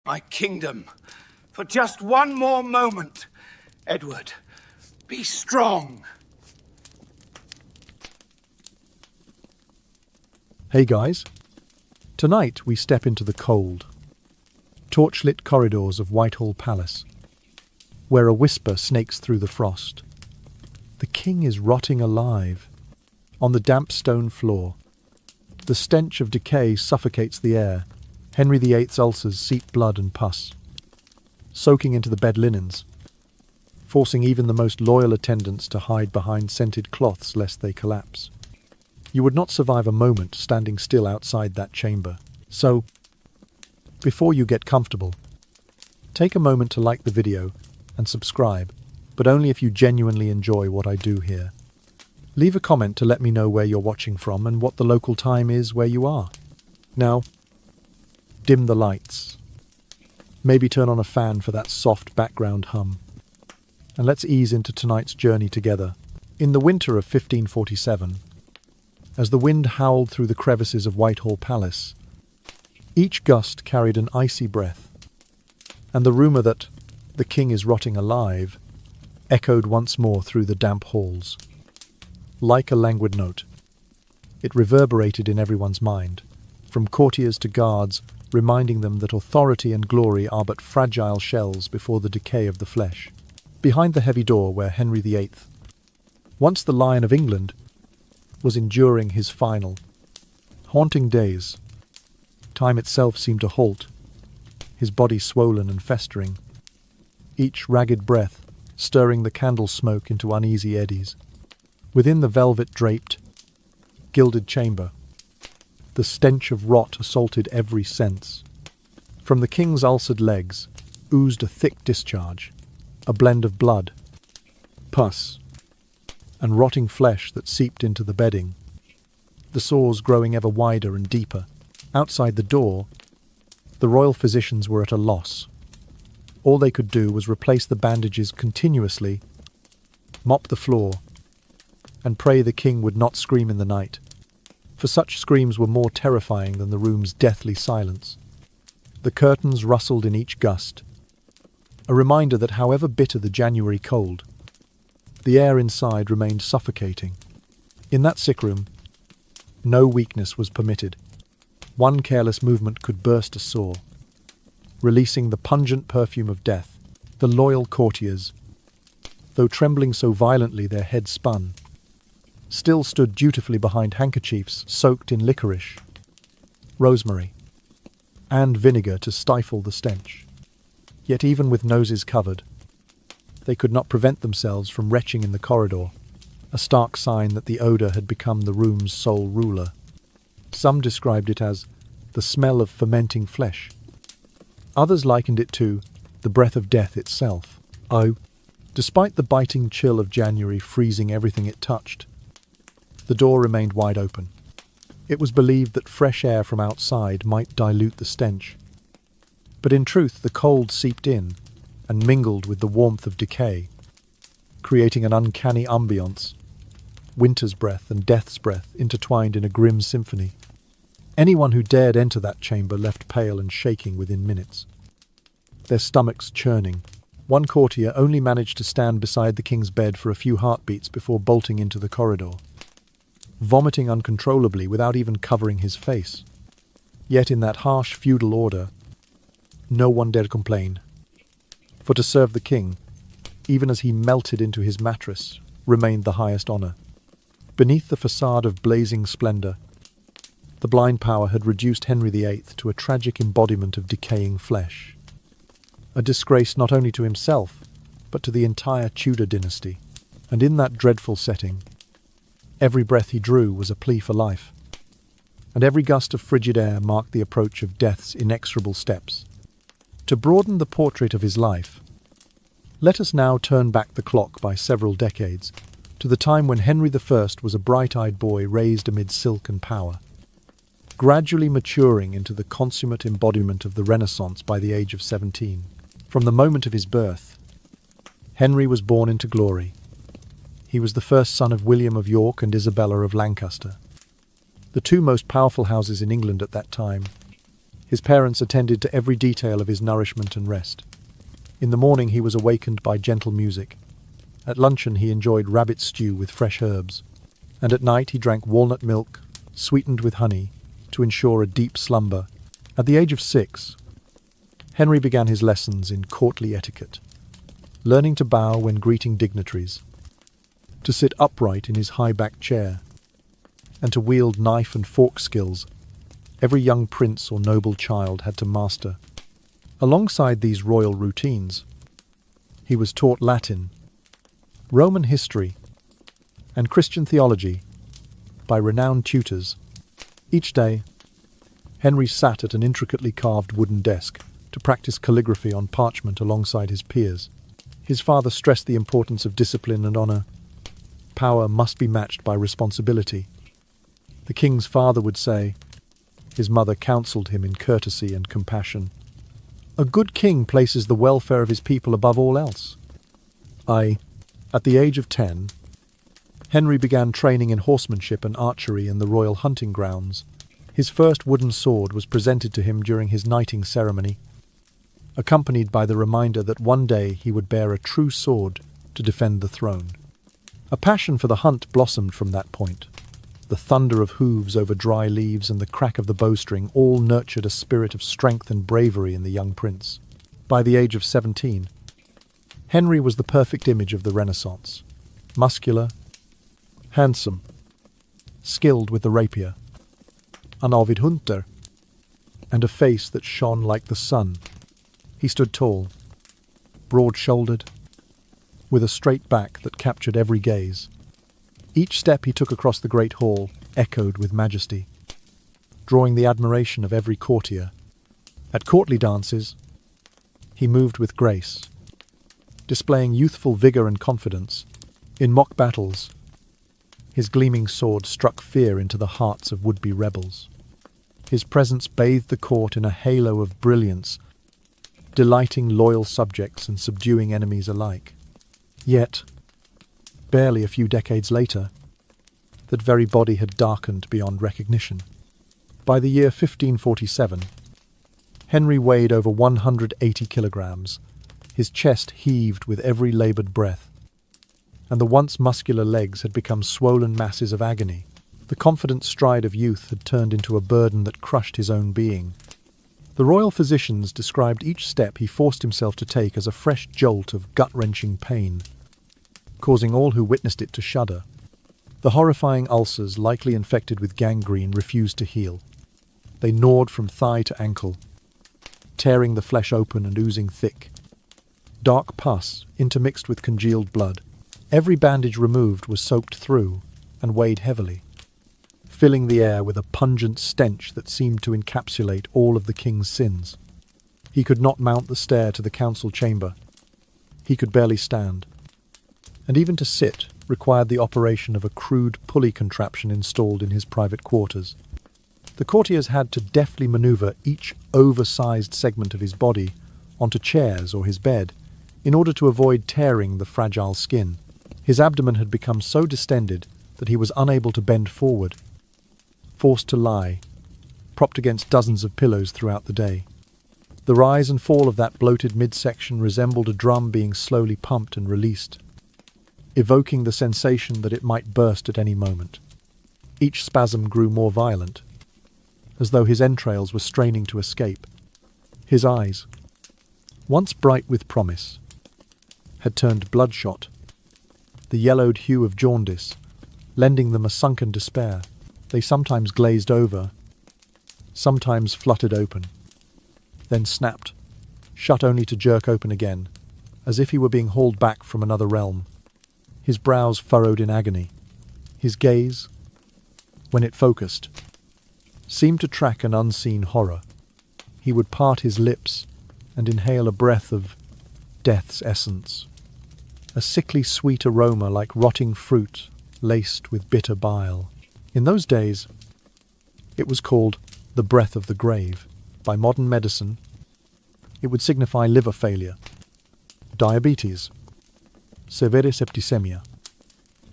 my kingdom for just one more moment. Edward, be strong. Hey guys, tonight we step into the cold, torchlit corridors of Whitehall Palace, where a whisper snakes through the frost. The king is rotting alive on the damp stone floor. The stench of decay suffocates the air. Henry VIII's ulcers seep blood and pus, soaking into the bed linens, forcing even the most loyal attendants to hide behind scented cloths lest they collapse. You would not survive a moment standing still outside that chamber. So, before you get comfortable, take a moment to like the video and subscribe, but only if you genuinely enjoy what I do here. Leave a comment to let me know where you're watching from and what the local time is where you are. Now, dim the lights. Maybe turn on a fan for that soft background hum. And let's ease into tonight's journey together. In the winter of 1547, as the wind howled through the crevices of Whitehall Palace, each gust carried an icy breath, and the rumour that the king is rotting alive echoed once more through the damp halls. Like a languid note, it reverberated in everyone's mind, from courtiers to guards, reminding them that authority and glory are but fragile shells before the decay of the flesh. Behind the heavy door where Henry VIII, once the Lion of England, was enduring his final, haunting days, time itself seemed to halt, his body swollen and festering, each ragged breath stirring the candle smoke into uneasy eddies. Within the velvet-draped, gilded chamber, the stench of rot assaulted every sense. From the king's ulcered legs oozed a thick discharge, a blend of blood, pus, and rotting flesh that seeped into the bedding, the sores growing ever wider and deeper. Outside the door, the royal physicians were at a loss. All they could do was replace the bandages continuously, mop the floor, and pray the king would not scream in the night, for such screams were more terrifying than the room's deathly silence. The curtains rustled in each gust, a reminder that however bitter the January cold, the air inside remained suffocating. In that sick room, no weakness was permitted. One careless movement could burst a sore, releasing the pungent perfume of death. The loyal courtiers, though trembling so violently their heads spun, still stood dutifully behind handkerchiefs soaked in licorice, rosemary, and vinegar to stifle the stench. Yet even with noses covered, they could not prevent themselves from retching in the corridor, a stark sign that the odour had become the room's sole ruler. Some described it as the smell of fermenting flesh. Others likened it to the breath of death itself. Oh, despite the biting chill of January freezing everything it touched, the door remained wide open. It was believed that fresh air from outside might dilute the stench. But in truth, the cold seeped in and mingled with the warmth of decay, creating an uncanny ambience, winter's breath and death's breath intertwined in a grim symphony. Anyone who dared enter that chamber left pale and shaking within minutes, their stomachs churning. One courtier only managed to stand beside the king's bed for a few heartbeats before bolting into the corridor, vomiting uncontrollably without even covering his face. Yet in that harsh feudal order, no one dared complain. For to serve the king, even as he melted into his mattress, remained the highest honour. Beneath the facade of blazing splendour, the blind power had reduced Henry VIII to a tragic embodiment of decaying flesh. A disgrace not only to himself, but to the entire Tudor dynasty. And in that dreadful setting, every breath he drew was a plea for life, and every gust of frigid air marked the approach of death's inexorable steps. To broaden the portrait of his life, let us now turn back the clock by several decades, to the time when Henry I was a bright-eyed boy raised amid silk and power, gradually maturing into the consummate embodiment of the Renaissance by the age of 17. From the moment of his birth, Henry was born into glory. He was the first son of William of York and Isabella of Lancaster, the two most powerful houses in England at that time. His parents attended to every detail of his nourishment and rest. In the morning he was awakened by gentle music. At luncheon he enjoyed rabbit stew with fresh herbs. And at night he drank walnut milk, sweetened with honey, to ensure a deep slumber. At the age of 6, Henry began his lessons in courtly etiquette, learning to bow when greeting dignitaries, to sit upright in his high-backed chair, and to wield knife and fork skills every young prince or noble child had to master. Alongside these royal routines, he was taught Latin, Roman history, and Christian theology by renowned tutors. Each day, Henry sat at an intricately carved wooden desk to practice calligraphy on parchment alongside his peers. His father stressed the importance of discipline and honor. Power must be matched by responsibility. The king's father would say. His mother counseled him in courtesy and compassion. A good king places the welfare of his people above all else. At the age of 10, Henry began training in horsemanship and archery in the royal hunting grounds. His first wooden sword was presented to him during his knighting ceremony, accompanied by the reminder that one day he would bear a true sword to defend the throne. A passion for the hunt blossomed from that point. The thunder of hooves over dry leaves and the crack of the bowstring all nurtured a spirit of strength and bravery in the young prince. By the age of 17, Henry was the perfect image of the Renaissance. Muscular, handsome, skilled with the rapier, an avid hunter, and a face that shone like the sun. He stood tall, broad-shouldered, with a straight back that captured every gaze. Each step he took across the great hall echoed with majesty, drawing the admiration of every courtier. At courtly dances, he moved with grace, displaying youthful vigor and confidence. In mock battles, his gleaming sword struck fear into the hearts of would-be rebels. His presence bathed the court in a halo of brilliance, delighting loyal subjects and subduing enemies alike. Yet, barely a few decades later, that very body had darkened beyond recognition. By the year 1547, Henry weighed over 180 kilograms. His chest heaved with every laboured breath, and the once muscular legs had become swollen masses of agony. The confident stride of youth had turned into a burden that crushed his own being. The royal physicians described each step he forced himself to take as a fresh jolt of gut-wrenching pain, causing all who witnessed it to shudder. The horrifying ulcers, likely infected with gangrene, refused to heal. They gnawed from thigh to ankle, tearing the flesh open and oozing thick. Dark pus intermixed with congealed blood. Every bandage removed was soaked through and weighed heavily, filling the air with a pungent stench that seemed to encapsulate all of the king's sins. He could not mount the stair to the council chamber. He could barely stand, and even to sit required the operation of a crude pulley contraption installed in his private quarters. The courtiers had to deftly maneuver each oversized segment of his body onto chairs or his bed in order to avoid tearing the fragile skin. His abdomen had become so distended that he was unable to bend forward, forced to lie, propped against dozens of pillows throughout the day. The rise and fall of that bloated midsection resembled a drum being slowly pumped and released, evoking the sensation that it might burst at any moment. Each spasm grew more violent, as though his entrails were straining to escape. His eyes, once bright with promise, had turned bloodshot, the yellowed hue of jaundice, lending them a sunken despair. They sometimes glazed over, sometimes fluttered open, then snapped, shut only to jerk open again, as if he were being hauled back from another realm. His brows furrowed in agony. His gaze, when it focused, seemed to track an unseen horror. He would part his lips and inhale a breath of death's essence, a sickly sweet aroma like rotting fruit laced with bitter bile. In those days, it was called the breath of the grave. By modern medicine, it would signify liver failure, diabetes, severe septicemia,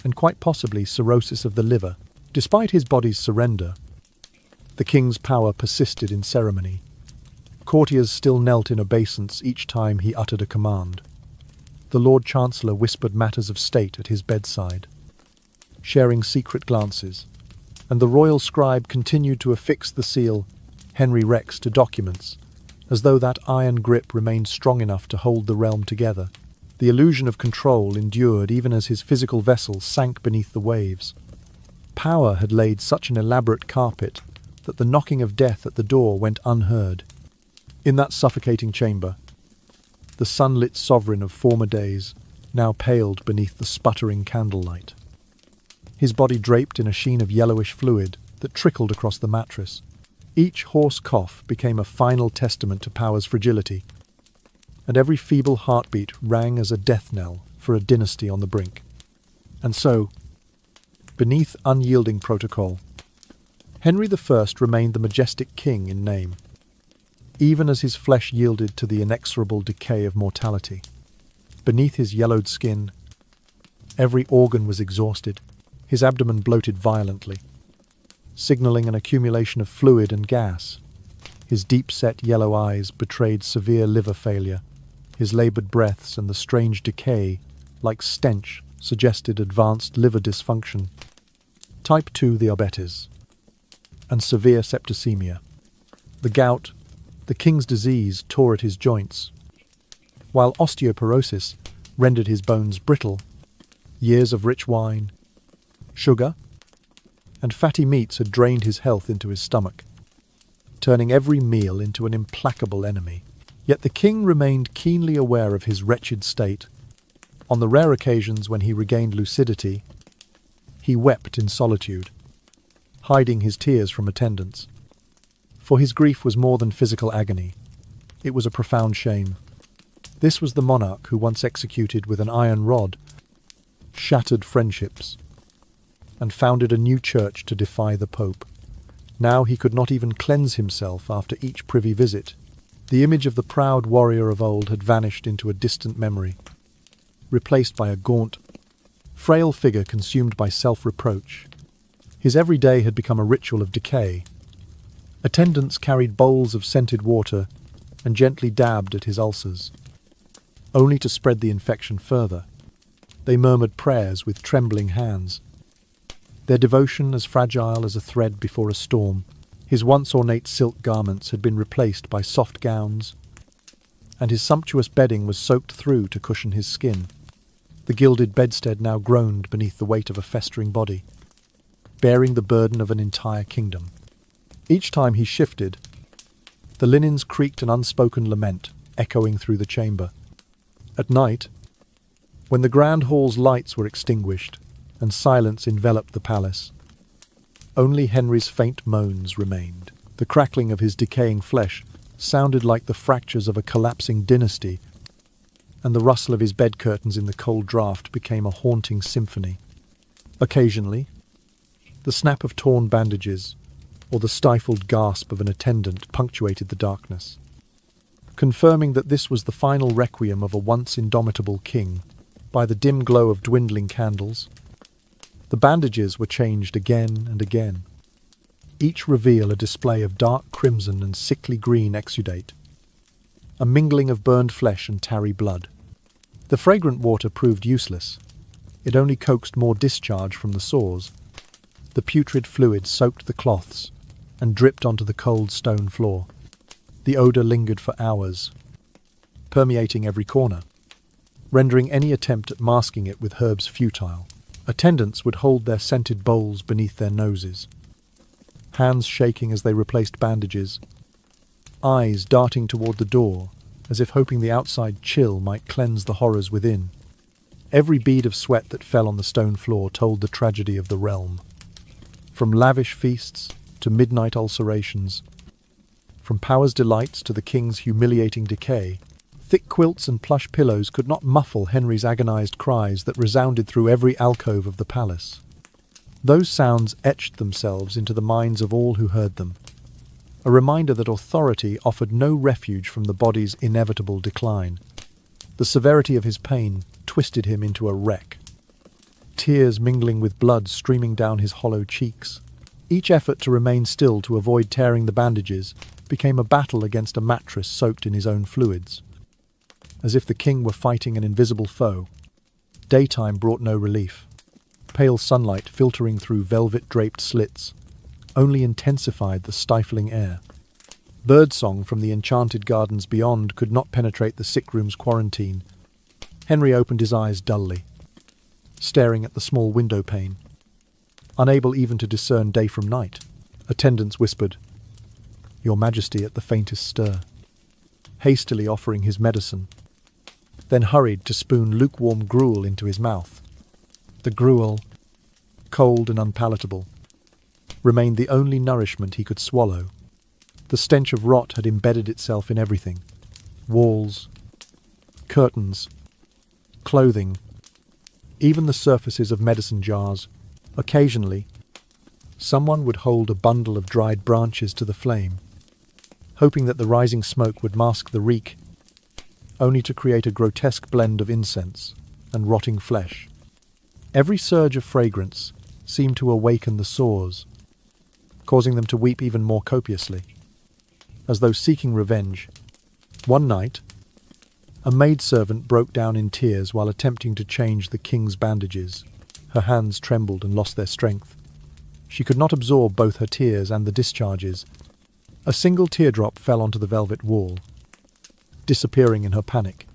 and quite possibly cirrhosis of the liver. Despite his body's surrender, the king's power persisted in ceremony. Courtiers still knelt in obeisance each time he uttered a command. The Lord Chancellor whispered matters of state at his bedside, sharing secret glances, and the royal scribe continued to affix the seal Henry Rex to documents, as though that iron grip remained strong enough to hold the realm together. The illusion of control endured even as his physical vessel sank beneath the waves. Power had laid such an elaborate carpet that the knocking of death at the door went unheard. In that suffocating chamber, the sunlit sovereign of former days now paled beneath the sputtering candlelight. His body draped in a sheen of yellowish fluid that trickled across the mattress. Each hoarse cough became a final testament to power's fragility, and every feeble heartbeat rang as a death knell for a dynasty on the brink. And so, beneath unyielding protocol, Henry I remained the majestic king in name, even as his flesh yielded to the inexorable decay of mortality. Beneath his yellowed skin, every organ was exhausted, his abdomen bloated violently, signaling an accumulation of fluid and gas. His deep-set yellow eyes betrayed severe liver failure. His laboured breaths and the strange decay, like stench, suggested advanced liver dysfunction, type 2 diabetes, and severe septicemia. The gout, the king's disease, tore at his joints, while osteoporosis rendered his bones brittle. Years of rich wine, sugar, and fatty meats had drained his health into his stomach, turning every meal into an implacable enemy. Yet the king remained keenly aware of his wretched state. On the rare occasions when he regained lucidity, he wept in solitude, hiding his tears from attendants. For his grief was more than physical agony. It was a profound shame. This was the monarch who once executed with an iron rod, shattered friendships, and founded a new church to defy the Pope. Now he could not even cleanse himself after each privy visit. The image of the proud warrior of old had vanished into a distant memory, replaced by a gaunt, frail figure consumed by self-reproach. His every day had become a ritual of decay. Attendants carried bowls of scented water and gently dabbed at his ulcers, only to spread the infection further. They murmured prayers with trembling hands, their devotion as fragile as a thread before a storm. His once ornate silk garments had been replaced by soft gowns, and his sumptuous bedding was soaked through to cushion his skin. The gilded bedstead now groaned beneath the weight of a festering body, bearing the burden of an entire kingdom. Each time he shifted, the linens creaked an unspoken lament, echoing through the chamber. At night, when the grand hall's lights were extinguished and silence enveloped the palace, only Henry's faint moans remained. The crackling of his decaying flesh sounded like the fractures of a collapsing dynasty, and the rustle of his bed curtains in the cold draught became a haunting symphony. Occasionally, the snap of torn bandages or the stifled gasp of an attendant punctuated the darkness, confirming that this was the final requiem of a once indomitable king. By the dim glow of dwindling candles, the bandages were changed again and again, each reveal a display of dark crimson and sickly green exudate, a mingling of burned flesh and tarry blood. The fragrant water proved useless. It only coaxed more discharge from the sores. The putrid fluid soaked the cloths and dripped onto the cold stone floor. The odour lingered for hours, permeating every corner, rendering any attempt at masking it with herbs futile. Attendants would hold their scented bowls beneath their noses, hands shaking as they replaced bandages, eyes darting toward the door as if hoping the outside chill might cleanse the horrors within. Every bead of sweat that fell on the stone floor told the tragedy of the realm. From lavish feasts to midnight ulcerations, from power's delights to the king's humiliating decay, thick quilts and plush pillows could not muffle Henry's agonized cries that resounded through every alcove of the palace. Those sounds etched themselves into the minds of all who heard them, a reminder that authority offered no refuge from the body's inevitable decline. The severity of his pain twisted him into a wreck, tears mingling with blood streaming down his hollow cheeks. Each effort to remain still to avoid tearing the bandages became a battle against a mattress soaked in his own fluids. As if the king were fighting an invisible foe, daytime brought no relief. Pale sunlight filtering through velvet-draped slits only intensified the stifling air. Birdsong from the enchanted gardens beyond could not penetrate the sick room's quarantine. Henry opened his eyes dully, staring at the small window pane. Unable even to discern day from night, attendants whispered, "Your Majesty," at the faintest stir, hastily offering his medicine, then hurried to spoon lukewarm gruel into his mouth. The gruel, cold and unpalatable, remained the only nourishment he could swallow. The stench of rot had embedded itself in everything: walls, curtains, clothing, even the surfaces of medicine jars. Occasionally, someone would hold a bundle of dried branches to the flame, hoping that the rising smoke would mask the reek, only to create a grotesque blend of incense and rotting flesh. Every surge of fragrance seemed to awaken the sores, causing them to weep even more copiously, as though seeking revenge. One night, a maidservant broke down in tears while attempting to change the king's bandages. Her hands trembled and lost their strength. She could not absorb both her tears and the discharges. A single teardrop fell onto the velvet wall, disappearing in her panic.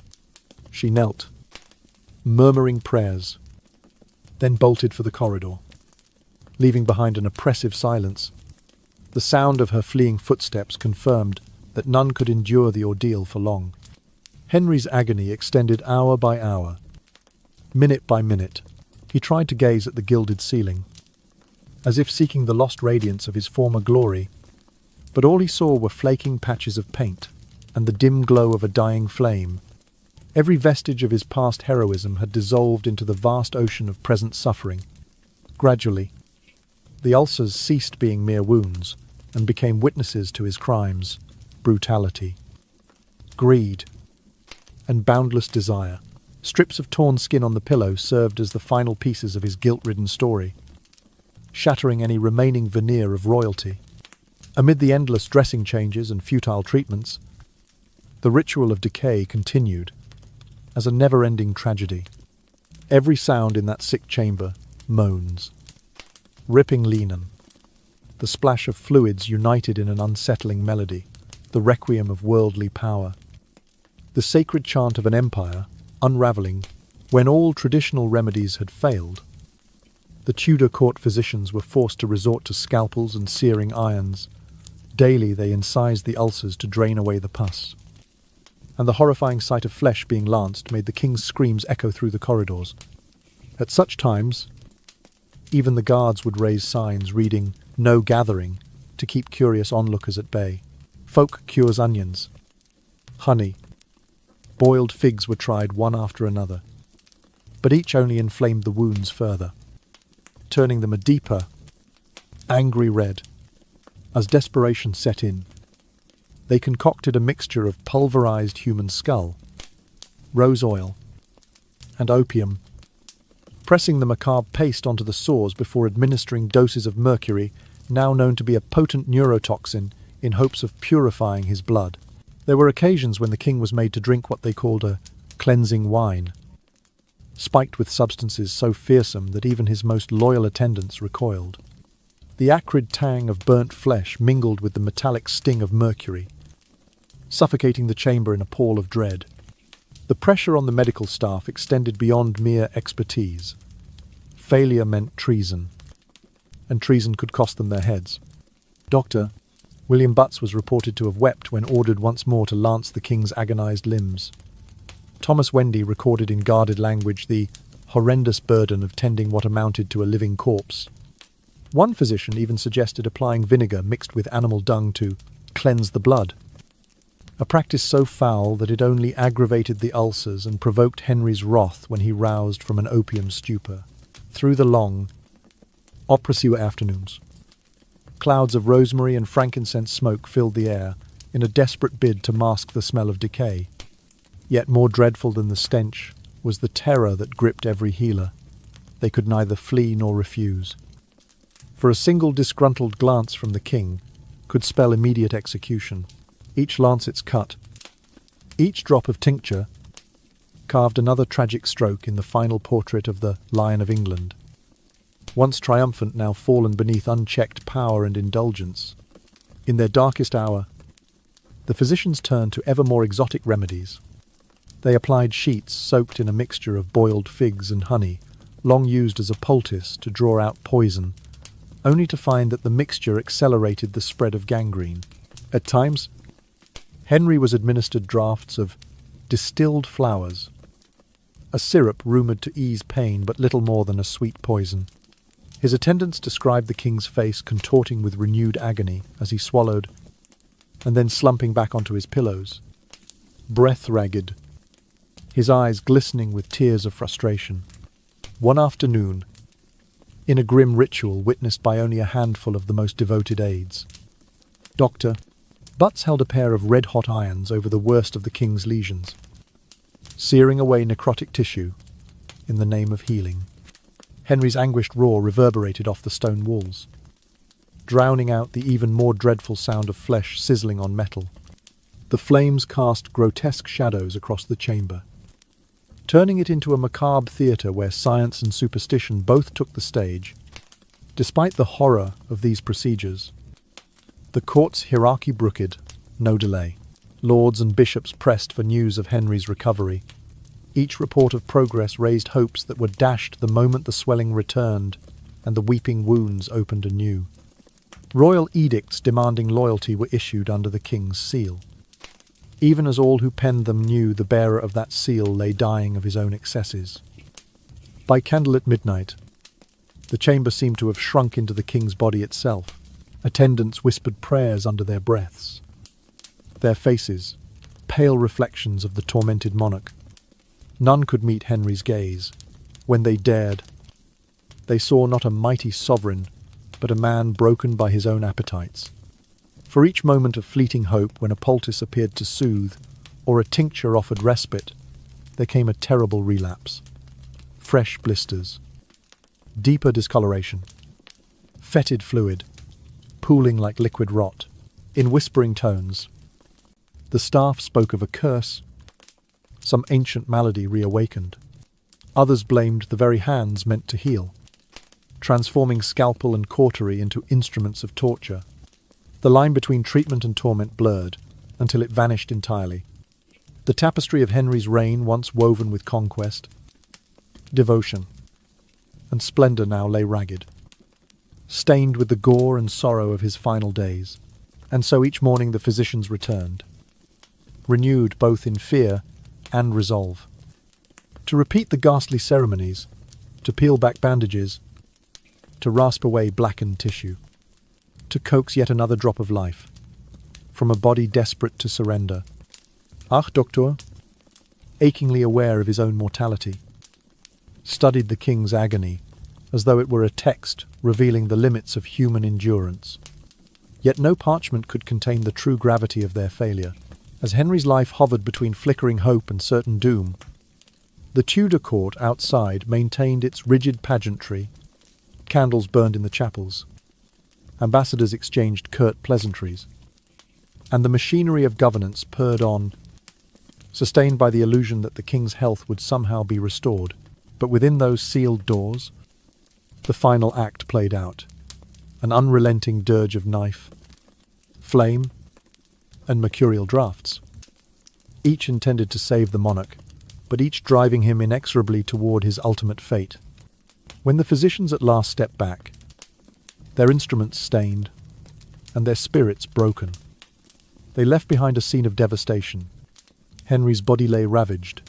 She knelt, murmuring prayers, then bolted for the corridor, leaving behind an oppressive silence. The sound of her fleeing footsteps confirmed that none could endure the ordeal for long. Henry's agony extended hour by hour, minute by minute. He tried to gaze at the gilded ceiling, as if seeking the lost radiance of his former glory, but all he saw were flaking patches of paint and the dim glow of a dying flame. Every vestige of his past heroism had dissolved into the vast ocean of present suffering. Gradually, the ulcers ceased being mere wounds and became witnesses to his crimes: brutality, greed, and boundless desire. Strips of torn skin on the pillow served as the final pieces of his guilt-ridden story, shattering any remaining veneer of royalty. Amid the endless dressing changes and futile treatments, the ritual of decay continued as a never-ending tragedy. Every sound in that sick chamber: moans, ripping linen, the splash of fluids united in an unsettling melody, the requiem of worldly power, the sacred chant of an empire unraveling when all traditional remedies had failed. The Tudor court physicians were forced to resort to scalpels and searing irons. Daily they incised the ulcers to drain away the pus, and the horrifying sight of flesh being lanced made the king's screams echo through the corridors. At such times, even the guards would raise signs reading "No gathering" to keep curious onlookers at bay. Folk cures onions, honey, boiled figs were tried one after another, but each only inflamed the wounds further, turning them a deeper, angry red. As desperation set in, they concocted a mixture of pulverized human skull, rose oil, and opium, pressing the macabre paste onto the sores before administering doses of mercury, now known to be a potent neurotoxin, in hopes of purifying his blood. There were occasions when the king was made to drink what they called a cleansing wine, spiked with substances so fearsome that even his most loyal attendants recoiled. The acrid tang of burnt flesh mingled with the metallic sting of mercury, suffocating the chamber in a pall of dread. The pressure on the medical staff extended beyond mere expertise. Failure meant treason, and treason could cost them their heads. Dr. William Butts was reported to have wept when ordered once more to lance the king's agonized limbs. Thomas Wendy recorded in guarded language the horrendous burden of tending what amounted to a living corpse. One physician even suggested applying vinegar mixed with animal dung to cleanse the blood, a practice so foul that it only aggravated the ulcers and provoked Henry's wrath when he roused from an opium stupor. Through the long, oppressive afternoons, clouds of rosemary and frankincense smoke filled the air in a desperate bid to mask the smell of decay. Yet more dreadful than the stench was the terror that gripped every healer. They could neither flee nor refuse. For a single disgruntled glance from the king could spell immediate execution. Each lancet's cut, each drop of tincture, carved another tragic stroke in the final portrait of the Lion of England. Once triumphant, now fallen beneath unchecked power and indulgence. In their darkest hour, the physicians turned to ever more exotic remedies. They applied sheets soaked in a mixture of boiled figs and honey, long used as a poultice to draw out poison, only to find that the mixture accelerated the spread of gangrene. At times, Henry was administered draughts of distilled flowers, a syrup rumoured to ease pain but little more than a sweet poison. His attendants described the king's face contorting with renewed agony as he swallowed, and then slumping back onto his pillows, breath ragged, his eyes glistening with tears of frustration. One afternoon, in a grim ritual witnessed by only a handful of the most devoted aides, Dr. Butts held a pair of red-hot irons over the worst of the king's lesions, searing away necrotic tissue in the name of healing. Henry's anguished roar reverberated off the stone walls, drowning out the even more dreadful sound of flesh sizzling on metal. The flames cast grotesque shadows across the chamber, turning it into a macabre theatre where science and superstition both took the stage. Despite the horror of these procedures, the court's hierarchy brooked no delay. Lords and bishops pressed for news of Henry's recovery. Each report of progress raised hopes that were dashed the moment the swelling returned and the weeping wounds opened anew. Royal edicts demanding loyalty were issued under the king's seal, even as all who penned them knew the bearer of that seal lay dying of his own excesses. By candlelit midnight, the chamber seemed to have shrunk into the king's body itself. Attendants whispered prayers under their breaths, their faces pale reflections of the tormented monarch. None could meet Henry's gaze. When they dared, they saw not a mighty sovereign, but a man broken by his own appetites. For each moment of fleeting hope, when a poultice appeared to soothe, or a tincture offered respite, there came a terrible relapse. Fresh blisters, deeper discoloration, fetid fluid, pooling like liquid rot. In whispering tones, the staff spoke of a curse, some ancient malady reawakened. Others blamed the very hands meant to heal, transforming scalpel and cautery into instruments of torture. The line between treatment and torment blurred, until it vanished entirely. The tapestry of Henry's reign, once woven with conquest, devotion, and splendour, now lay ragged, stained with the gore and sorrow of his final days. And so each morning the physicians returned, renewed both in fear and resolve, to repeat the ghastly ceremonies, to peel back bandages, to rasp away blackened tissue, to coax yet another drop of life from a body desperate to surrender. Ach, Doctor, achingly aware of his own mortality, studied the king's agony as though it were a text revealing the limits of human endurance. Yet no parchment could contain the true gravity of their failure. As Henry's life hovered between flickering hope and certain doom, the Tudor court outside maintained its rigid pageantry. Candles burned in the chapels, ambassadors exchanged curt pleasantries, and the machinery of governance purred on, sustained by the illusion that the king's health would somehow be restored. But within those sealed doors, the final act played out. An unrelenting dirge of knife, flame, and mercurial draughts, each intended to save the monarch, but each driving him inexorably toward his ultimate fate. When the physicians at last stepped back, their instruments stained, and their spirits broken, they left behind a scene of devastation. Henry's body lay ravaged,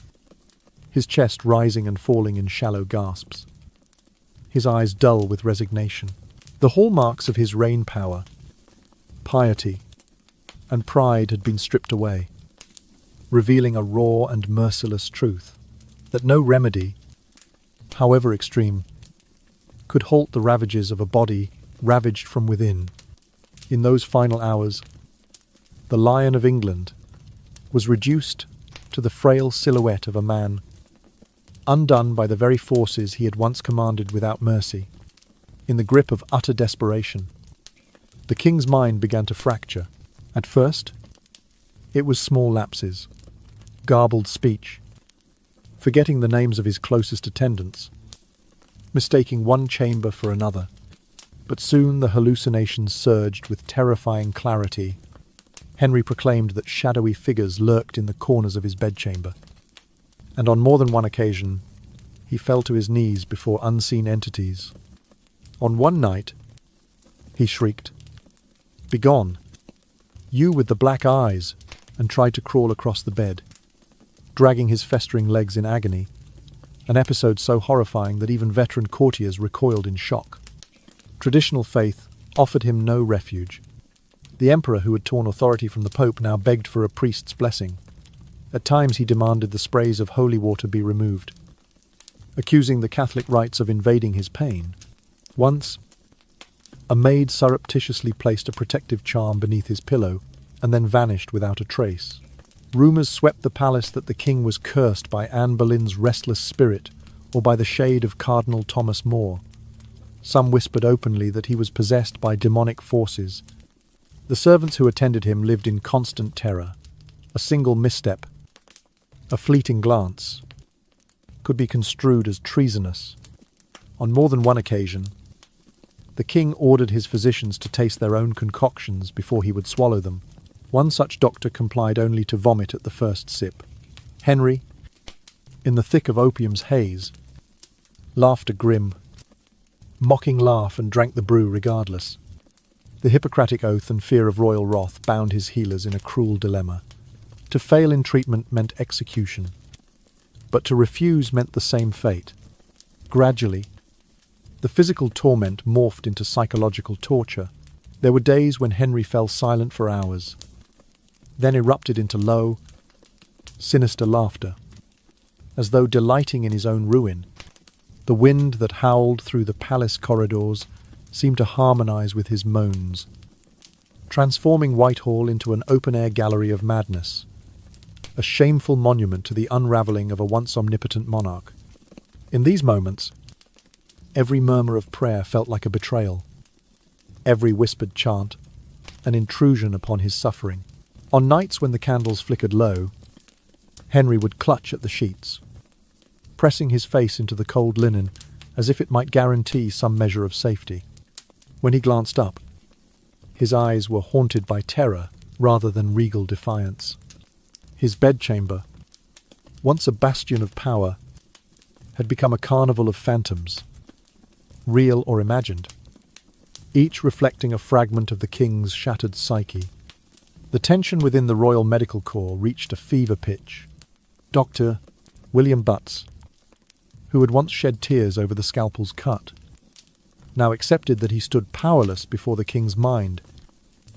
his chest rising and falling in shallow gasps, his eyes dull with resignation. The hallmarks of his reign power, piety, and pride had been stripped away, revealing a raw and merciless truth that no remedy, however extreme, could halt the ravages of a body ravaged from within. In those final hours, the Lion of England was reduced to the frail silhouette of a man, undone by the very forces he had once commanded without mercy. In the grip of utter desperation, The king's mind began to fracture. At first, it was small lapses, garbled speech, forgetting the names of his closest attendants, mistaking one chamber for another. But soon the hallucinations surged with terrifying clarity. Henry proclaimed that shadowy figures lurked in the corners of his bedchamber, and on more than one occasion he fell to his knees before unseen entities. On one night, he shrieked, "Begone, you with the black eyes," and tried to crawl across the bed, dragging his festering legs in agony, an episode so horrifying that even veteran courtiers recoiled in shock. Traditional faith offered him no refuge. The emperor, who had torn authority from the pope, now begged for a priest's blessing. At times he demanded the sprays of holy water be removed, accusing the Catholic rites of invading his pain. Once, a maid surreptitiously placed a protective charm beneath his pillow and then vanished without a trace. Rumours swept the palace that the king was cursed by Anne Boleyn's restless spirit or by the shade of Cardinal Thomas More. Some whispered openly that he was possessed by demonic forces. The servants who attended him lived in constant terror. A single misstep, a fleeting glance, could be construed as treasonous. On more than one occasion, the king ordered his physicians to taste their own concoctions before he would swallow them. One such doctor complied only to vomit at the first sip. Henry, in the thick of opium's haze, laughed a grim, mocking laugh and drank the brew regardless. The Hippocratic oath and fear of royal wrath bound his healers in a cruel dilemma. To fail in treatment meant execution, but to refuse meant the same fate. Gradually, the physical torment morphed into psychological torture. There were days when Henry fell silent for hours, then erupted into low, sinister laughter, as though delighting in his own ruin. The wind that howled through the palace corridors seemed to harmonize with his moans, transforming Whitehall into an open-air gallery of madness, a shameful monument to the unraveling of a once omnipotent monarch. In these moments, every murmur of prayer felt like a betrayal, every whispered chant an intrusion upon his suffering. On nights when the candles flickered low, Henry would clutch at the sheets, pressing his face into the cold linen as if it might guarantee some measure of safety. When he glanced up, his eyes were haunted by terror rather than regal defiance. His bedchamber, once a bastion of power, had become a carnival of phantoms, real or imagined, each reflecting a fragment of the king's shattered psyche. The tension within the Royal Medical Corps reached a fever pitch. Dr. William Butts, who had once shed tears over the scalpel's cut, now accepted that he stood powerless before the king's mind.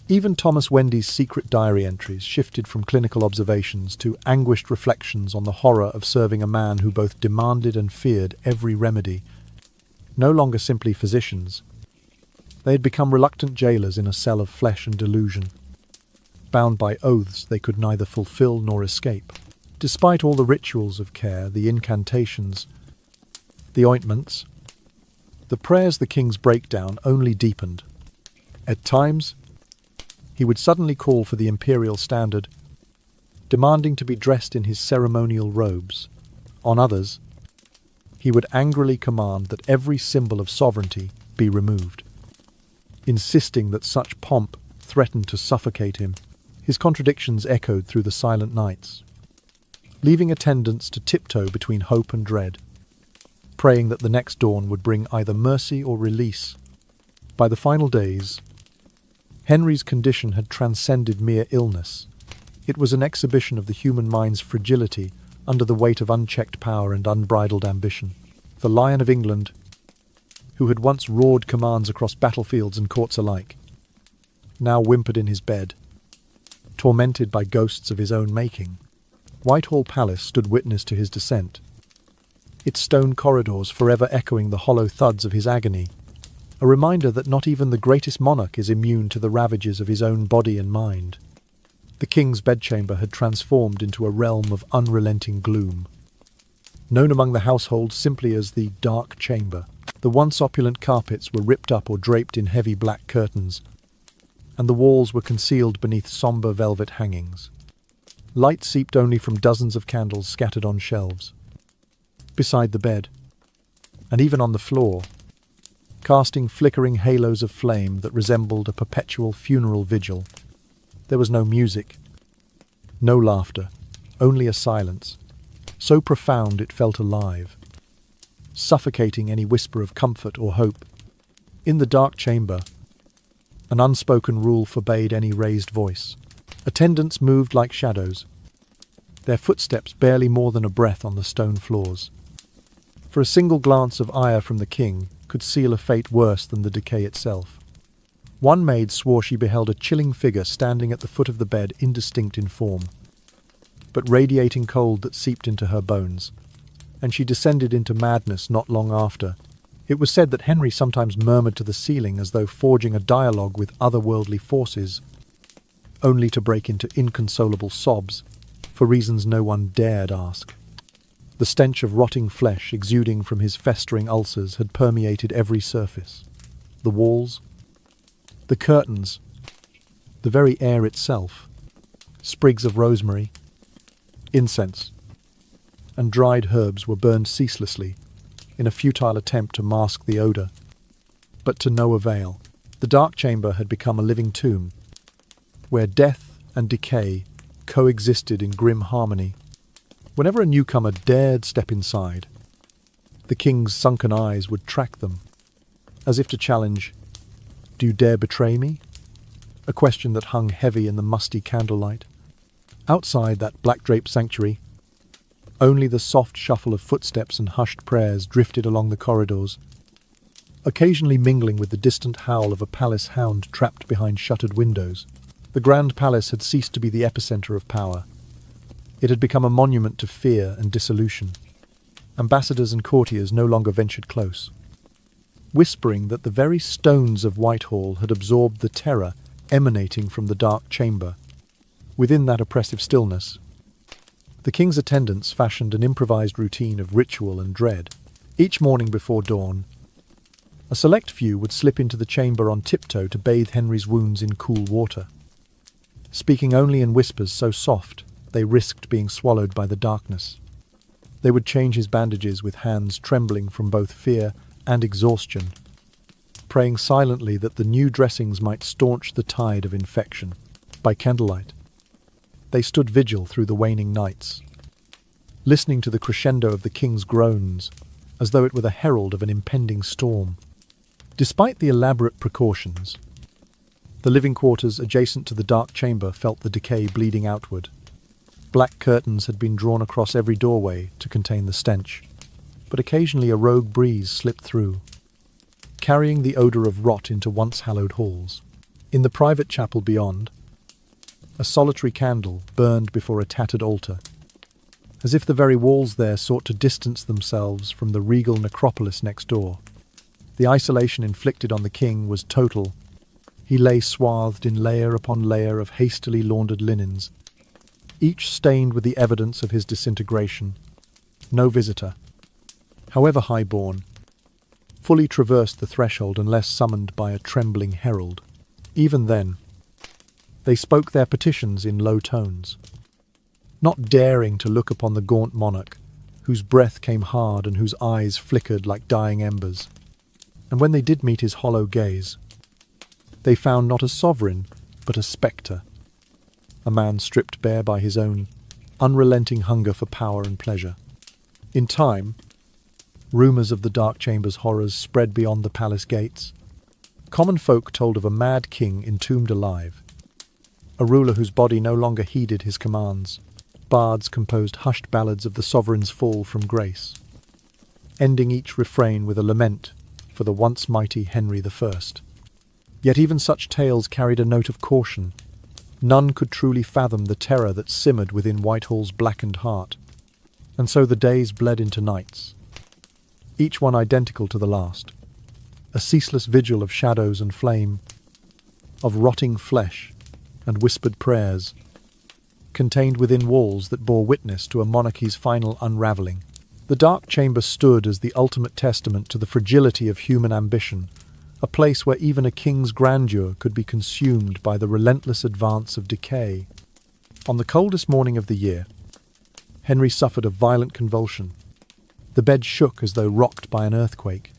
Even Thomas Wendy's secret diary entries shifted from clinical observations to anguished reflections on the horror of serving a man who both demanded and feared every remedy. No longer simply physicians, they had become reluctant jailers in a cell of flesh and delusion, bound by oaths they could neither fulfill nor escape. Despite all the rituals of care, the incantations, the ointments, the prayers, the king's breakdown only deepened. At times, he would suddenly call for the imperial standard, demanding to be dressed in his ceremonial robes. On others, he would angrily command that every symbol of sovereignty be removed, insisting that such pomp threatened to suffocate him. His contradictions echoed through the silent nights, leaving attendants to tiptoe between hope and dread, praying that the next dawn would bring either mercy or release. By the final days, Henry's condition had transcended mere illness. It was an exhibition of the human mind's fragility under the weight of unchecked power and unbridled ambition. The Lion of England, who had once roared commands across battlefields and courts alike, now whimpered in his bed, tormented by ghosts of his own making. Whitehall Palace stood witness to his descent, its stone corridors forever echoing the hollow thuds of his agony, a reminder that not even the greatest monarch is immune to the ravages of his own body and mind. The king's bedchamber had transformed into a realm of unrelenting gloom, known among the household simply as the dark chamber. The once opulent carpets were ripped up or draped in heavy black curtains, and the walls were concealed beneath sombre velvet hangings. Light seeped only from dozens of candles scattered on shelves, beside the bed, and even on the floor, casting flickering halos of flame that resembled a perpetual funeral vigil. There was no music, no laughter, only a silence, so profound it felt alive, suffocating any whisper of comfort or hope. In the dark chamber, an unspoken rule forbade any raised voice. Attendants moved like shadows, their footsteps barely more than a breath on the stone floors. For a single glance of ire from the king could seal a fate worse than the decay itself. One maid swore she beheld a chilling figure standing at the foot of the bed, indistinct in form, but radiating cold that seeped into her bones, and she descended into madness not long after. It was said that Henry sometimes murmured to the ceiling as though forging a dialogue with otherworldly forces, only to break into inconsolable sobs, for reasons no one dared ask. The stench of rotting flesh exuding from his festering ulcers had permeated every surface. The walls, the curtains, the very air itself. Sprigs of rosemary, incense, and dried herbs were burned ceaselessly in a futile attempt to mask the odour, but to no avail. The dark chamber had become a living tomb, where death and decay coexisted in grim harmony. Whenever a newcomer dared step inside, the king's sunken eyes would track them, as if to challenge, "Do you dare betray me?" A question that hung heavy in the musty candlelight. Outside that black-draped sanctuary, only the soft shuffle of footsteps and hushed prayers drifted along the corridors, occasionally mingling with the distant howl of a palace hound trapped behind shuttered windows. The Grand Palace had ceased to be the epicenter of power. It had become a monument to fear and dissolution. Ambassadors and courtiers no longer ventured close, whispering that the very stones of Whitehall had absorbed the terror emanating from the dark chamber. Within that oppressive stillness, the king's attendants fashioned an improvised routine of ritual and dread. Each morning before dawn, a select few would slip into the chamber on tiptoe to bathe Henry's wounds in cool water, speaking only in whispers so soft they risked being swallowed by the darkness. They would change his bandages with hands trembling from both fear and exhaustion, praying silently that the new dressings might staunch the tide of infection. By candlelight, they stood vigil through the waning nights, listening to the crescendo of the king's groans, as though it were the herald of an impending storm. Despite the elaborate precautions, the living quarters adjacent to the dark chamber felt the decay bleeding outward. Black curtains had been drawn across every doorway to contain the stench, but occasionally a rogue breeze slipped through, carrying the odour of rot into once hallowed halls. In the private chapel beyond, a solitary candle burned before a tattered altar, as if the very walls there sought to distance themselves from the regal necropolis next door. The isolation inflicted on the king was total. He lay swathed in layer upon layer of hastily laundered linens, each stained with the evidence of his disintegration. No visitor, however high-born, fully traversed the threshold unless summoned by a trembling herald. Even then, they spoke their petitions in low tones, not daring to look upon the gaunt monarch, whose breath came hard and whose eyes flickered like dying embers. And when they did meet his hollow gaze, they found not a sovereign, but a spectre, a man stripped bare by his own unrelenting hunger for power and pleasure. In time, rumours of the Dark Chamber's horrors spread beyond the palace gates. Common folk told of a mad king entombed alive, a ruler whose body no longer heeded his commands. Bards composed hushed ballads of the sovereign's fall from grace, ending each refrain with a lament for the once mighty Henry I. Yet even such tales carried a note of caution. None could truly fathom the terror that simmered within Whitehall's blackened heart. And so the days bled into nights, each one identical to the last, a ceaseless vigil of shadows and flame, of rotting flesh and whispered prayers, contained within walls that bore witness to a monarchy's final unravelling. The Dark Chamber stood as the ultimate testament to the fragility of human ambition, a place where even a king's grandeur could be consumed by the relentless advance of decay. On the coldest morning of the year, Henry suffered a violent convulsion. The bed shook as though rocked by an earthquake,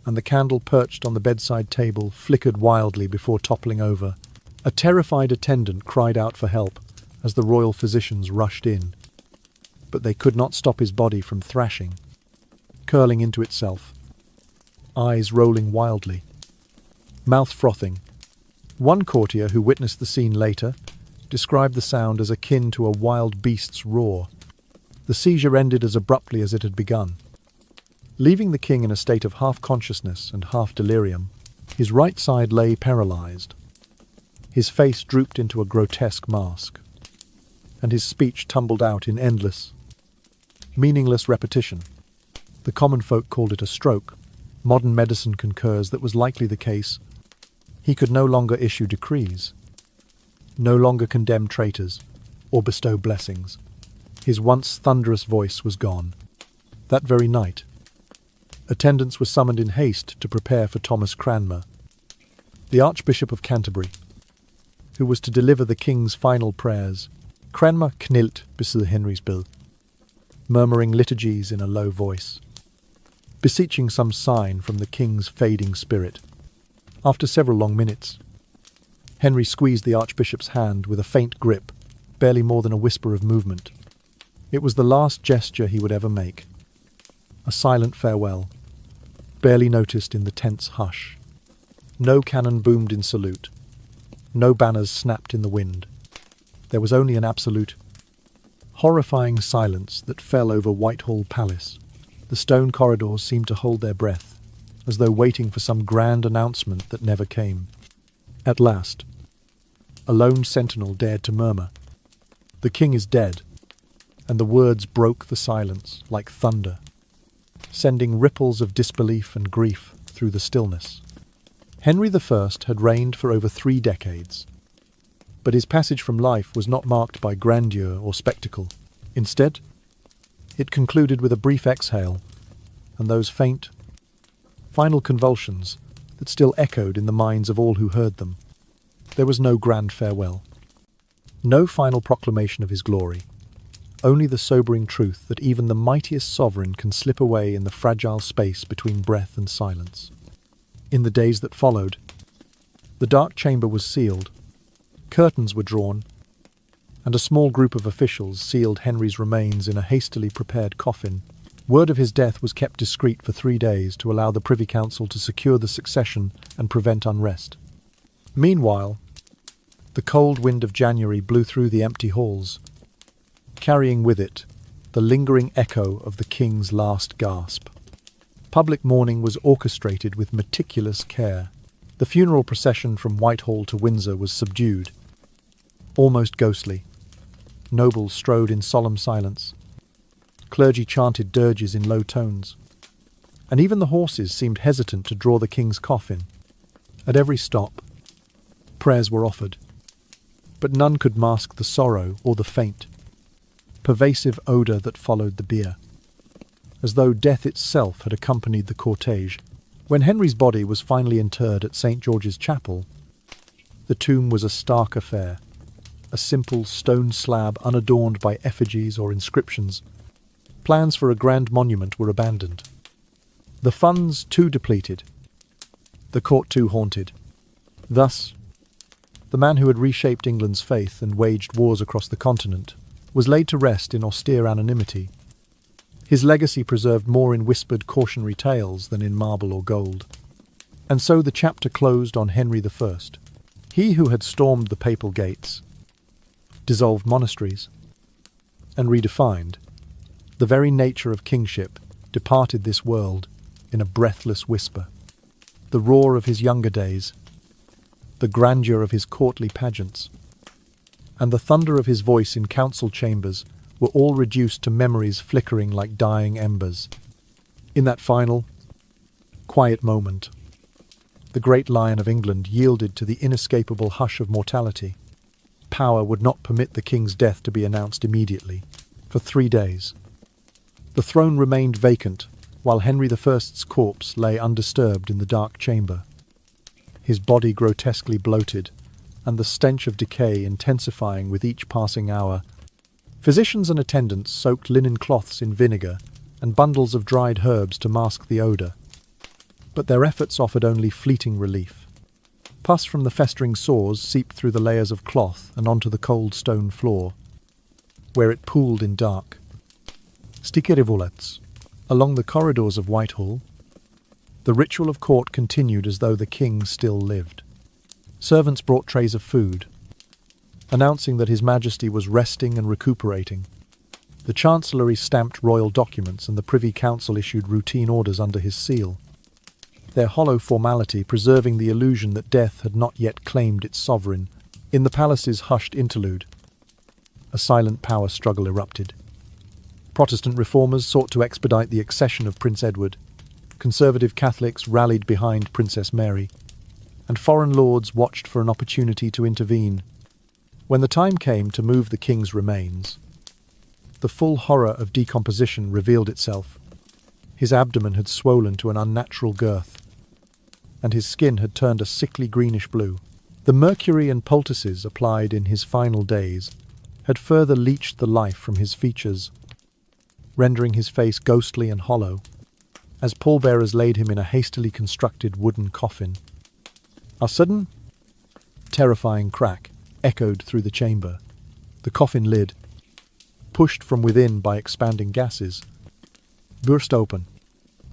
and the candle perched on the bedside table flickered wildly before toppling over. A terrified attendant cried out for help as the royal physicians rushed in, but they could not stop his body from thrashing, curling into itself, eyes rolling wildly, mouth frothing. One courtier who witnessed the scene later described the sound as akin to a wild beast's roar. The seizure ended as abruptly as it had begun, leaving the king in a state of half-consciousness and half-delirium. His right side lay paralyzed. His face drooped into a grotesque mask, and his speech tumbled out in endless, meaningless repetition. The common folk called it a stroke. Modern medicine concurs that was likely the case. He could no longer issue decrees, no longer condemn traitors, or bestow blessings. His once thunderous voice was gone. That very night, attendants were summoned in haste to prepare for Thomas Cranmer, the Archbishop of Canterbury, who was to deliver the king's final prayers. Cranmer knelt beside Henry's bed, murmuring liturgies in a low voice, beseeching some sign from the king's fading spirit. After several long minutes, Henry squeezed the archbishop's hand with a faint grip, barely more than a whisper of movement. It was the last gesture he would ever make, a silent farewell, barely noticed in the tense hush. No cannon boomed in salute, no banners snapped in the wind. There was only an absolute, horrifying silence that fell over Whitehall Palace. The stone corridors seemed to hold their breath, as though waiting for some grand announcement that never came. At last, a lone sentinel dared to murmur, "The king is dead," and the words broke the silence like thunder, sending ripples of disbelief and grief through the stillness. Henry I had reigned for over 3 decades, but his passage from life was not marked by grandeur or spectacle. Instead, it concluded with a brief exhale and those faint, final convulsions that still echoed in the minds of all who heard them. There was no grand farewell, no final proclamation of his glory, only the sobering truth that even the mightiest sovereign can slip away in the fragile space between breath and silence. In the days that followed, the dark chamber was sealed, curtains were drawn, and a small group of officials sealed Henry's remains in a hastily prepared coffin. Word of his death was kept discreet for 3 days to allow the Privy Council to secure the succession and prevent unrest. Meanwhile, the cold wind of January blew through the empty halls, carrying with it the lingering echo of the king's last gasp. Public mourning was orchestrated with meticulous care. The funeral procession from Whitehall to Windsor was subdued, almost ghostly. Nobles strode in solemn silence. Clergy chanted dirges in low tones, and even the horses seemed hesitant to draw the king's coffin. At every stop, prayers were offered, but none could mask the sorrow or the faint, pervasive odour that followed the bier, as though death itself had accompanied the cortege. When Henry's body was finally interred at St. George's Chapel, the tomb was a stark affair, a simple stone slab unadorned by effigies or inscriptions. Plans for a grand monument were abandoned. The funds too depleted, the court too haunted. Thus, the man who had reshaped England's faith and waged wars across the continent was laid to rest in austere anonymity. His legacy preserved more in whispered cautionary tales than in marble or gold. And so the chapter closed on Henry I, he who had stormed the papal gates, dissolved monasteries, and redefined the very nature of kingship, departed this world in a breathless whisper. The roar of his younger days, the grandeur of his courtly pageants, and the thunder of his voice in council chambers were all reduced to memories flickering like dying embers. In that final, quiet moment, the great Lion of England yielded to the inescapable hush of mortality. Power would not permit the king's death to be announced immediately. For 3 days, the throne remained vacant while Henry I's corpse lay undisturbed in the dark chamber, his body grotesquely bloated, and the stench of decay intensifying with each passing hour. Physicians and attendants soaked linen cloths in vinegar and bundles of dried herbs to mask the odour. But their efforts offered only fleeting relief. Pus from the festering sores seeped through the layers of cloth and onto the cold stone floor, where it pooled in dark, sticky rivulets. Along the corridors of Whitehall, the ritual of court continued as though the king still lived. Servants brought trays of food, announcing that His Majesty was resting and recuperating. The Chancellery stamped royal documents and the Privy Council issued routine orders under his seal, their hollow formality preserving the illusion that death had not yet claimed its sovereign. In the palace's hushed interlude, a silent power struggle erupted. Protestant reformers sought to expedite the accession of Prince Edward, conservative Catholics rallied behind Princess Mary, and foreign lords watched for an opportunity to intervene. When the time came to move the king's remains, the full horror of decomposition revealed itself. His abdomen had swollen to an unnatural girth, and his skin had turned a sickly greenish blue. The mercury and poultices applied in his final days had further leached the life from his features, rendering his face ghostly and hollow, as pallbearers laid him in a hastily constructed wooden coffin. A sudden, terrifying crack echoed through the chamber. The coffin lid, pushed from within by expanding gases, burst open.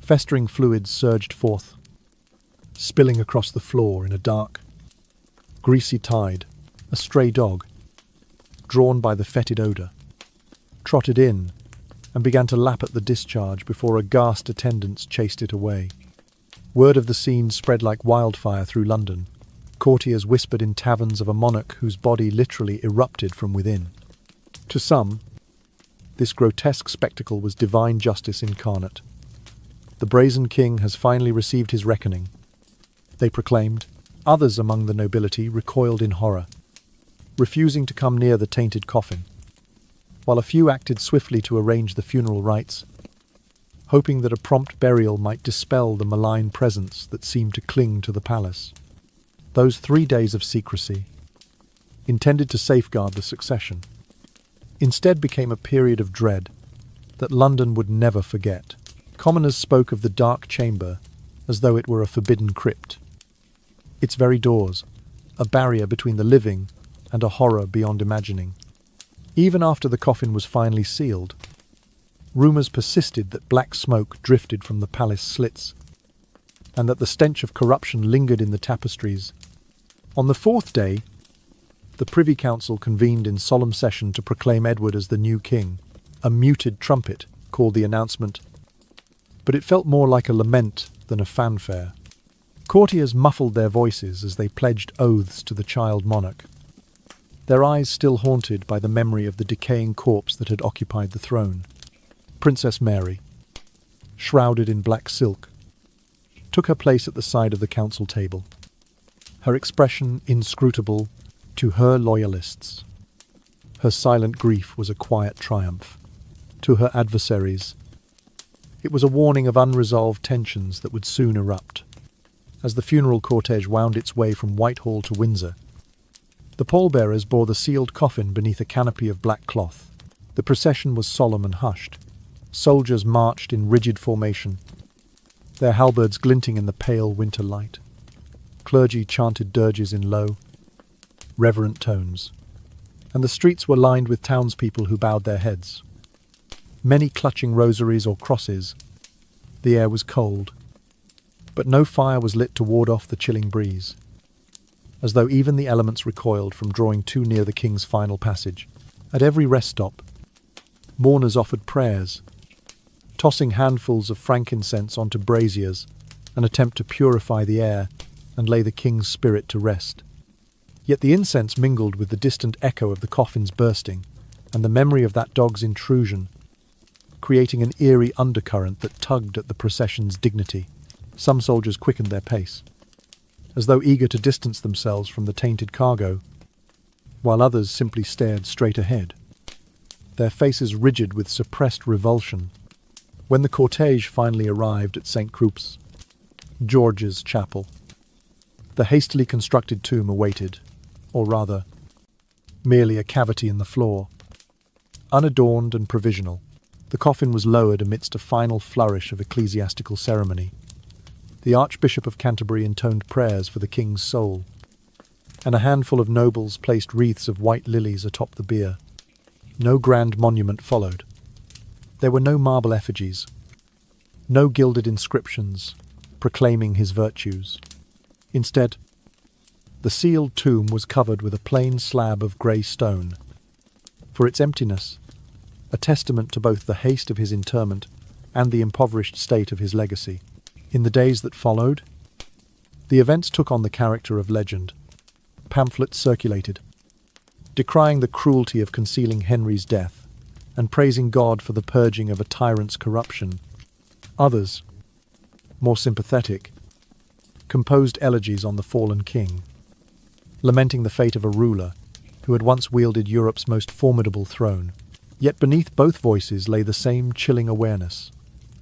Festering fluids surged forth, spilling across the floor in a dark, greasy tide. A stray dog, drawn by the fetid odour, trotted in and began to lap at the discharge before aghast attendants chased it away. Word of the scene spread like wildfire through London. Courtiers whispered in taverns of a monarch whose body literally erupted from within. To some, this grotesque spectacle was divine justice incarnate. The brazen king has finally received his reckoning, they proclaimed. Others among the nobility recoiled in horror, refusing to come near the tainted coffin, while a few acted swiftly to arrange the funeral rites, hoping that a prompt burial might dispel the malign presence that seemed to cling to the palace. Those 3 days of secrecy, intended to safeguard the succession, instead became a period of dread that London would never forget. Commoners spoke of the dark chamber as though it were a forbidden crypt, its very doors a barrier between the living and a horror beyond imagining. Even after the coffin was finally sealed, rumours persisted that black smoke drifted from the palace slits, and that the stench of corruption lingered in the tapestries. On the 4th day, the Privy Council convened in solemn session to proclaim Edward as the new king. A muted trumpet called the announcement, but it felt more like a lament than a fanfare. Courtiers muffled their voices as they pledged oaths to the child monarch, their eyes still haunted by the memory of the decaying corpse that had occupied the throne. Princess Mary, shrouded in black silk, took her place at the side of the council table, her expression inscrutable to her loyalists. Her silent grief was a quiet triumph. To her adversaries, it was a warning of unresolved tensions that would soon erupt. As the funeral cortege wound its way from Whitehall to Windsor, the pallbearers bore the sealed coffin beneath a canopy of black cloth. The procession was solemn and hushed. Soldiers marched in rigid formation, their halberds glinting in the pale winter light. Clergy chanted dirges in low, reverent tones, and the streets were lined with townspeople who bowed their heads, many clutching rosaries or crosses. The air was cold, but no fire was lit to ward off the chilling breeze, as though even the elements recoiled from drawing too near the king's final passage. At every rest stop, mourners offered prayers, tossing handfuls of frankincense onto braziers, an attempt to purify the air and lay the king's spirit to rest. Yet the incense mingled with the distant echo of the coffin's bursting and the memory of that dog's intrusion, creating an eerie undercurrent that tugged at the procession's dignity. Some soldiers quickened their pace, as though eager to distance themselves from the tainted cargo, while others simply stared straight ahead, their faces rigid with suppressed revulsion. When the cortege finally arrived at St. Croup's, George's chapel, the hastily constructed tomb awaited, or rather, merely a cavity in the floor. Unadorned and provisional, the coffin was lowered amidst a final flourish of ecclesiastical ceremony. The Archbishop of Canterbury intoned prayers for the king's soul, and a handful of nobles placed wreaths of white lilies atop the bier. No grand monument followed. There were no marble effigies, no gilded inscriptions proclaiming his virtues. Instead, the sealed tomb was covered with a plain slab of grey stone. For its emptiness, a testament to both the haste of his interment and the impoverished state of his legacy. In the days that followed, the events took on the character of legend. Pamphlets circulated, decrying the cruelty of concealing Henry's death and praising God for the purging of a tyrant's corruption. Others, more sympathetic, composed elegies on the fallen king, lamenting the fate of a ruler who had once wielded Europe's most formidable throne. Yet beneath both voices lay the same chilling awareness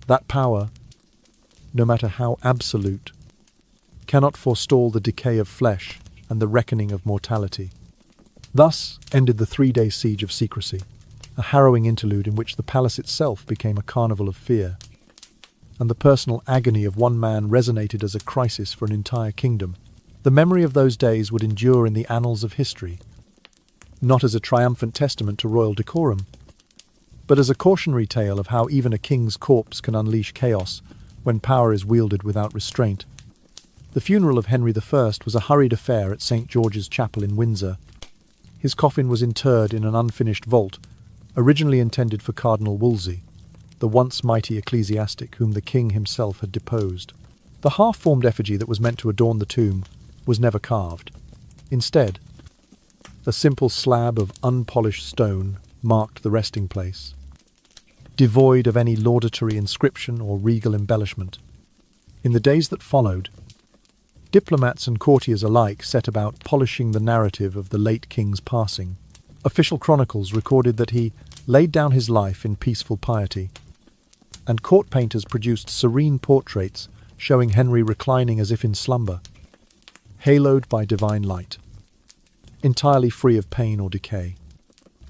that power, no matter how absolute, cannot forestall the decay of flesh and the reckoning of mortality. Thus ended the 3-day siege of secrecy, a harrowing interlude in which the palace itself became a carnival of fear, and the personal agony of one man resonated as a crisis for an entire kingdom. The memory of those days would endure in the annals of history, not as a triumphant testament to royal decorum, but as a cautionary tale of how even a king's corpse can unleash chaos when power is wielded without restraint. The funeral of Henry I was a hurried affair at St. George's Chapel in Windsor. His coffin was interred in an unfinished vault, originally intended for Cardinal Wolsey, the once mighty ecclesiastic whom the king himself had deposed. The half-formed effigy that was meant to adorn the tomb was never carved. Instead, a simple slab of unpolished stone marked the resting place, devoid of any laudatory inscription or regal embellishment. In the days that followed, diplomats and courtiers alike set about polishing the narrative of the late king's passing. Official chronicles recorded that he laid down his life in peaceful piety, and court painters produced serene portraits showing Henry reclining as if in slumber, haloed by divine light, entirely free of pain or decay.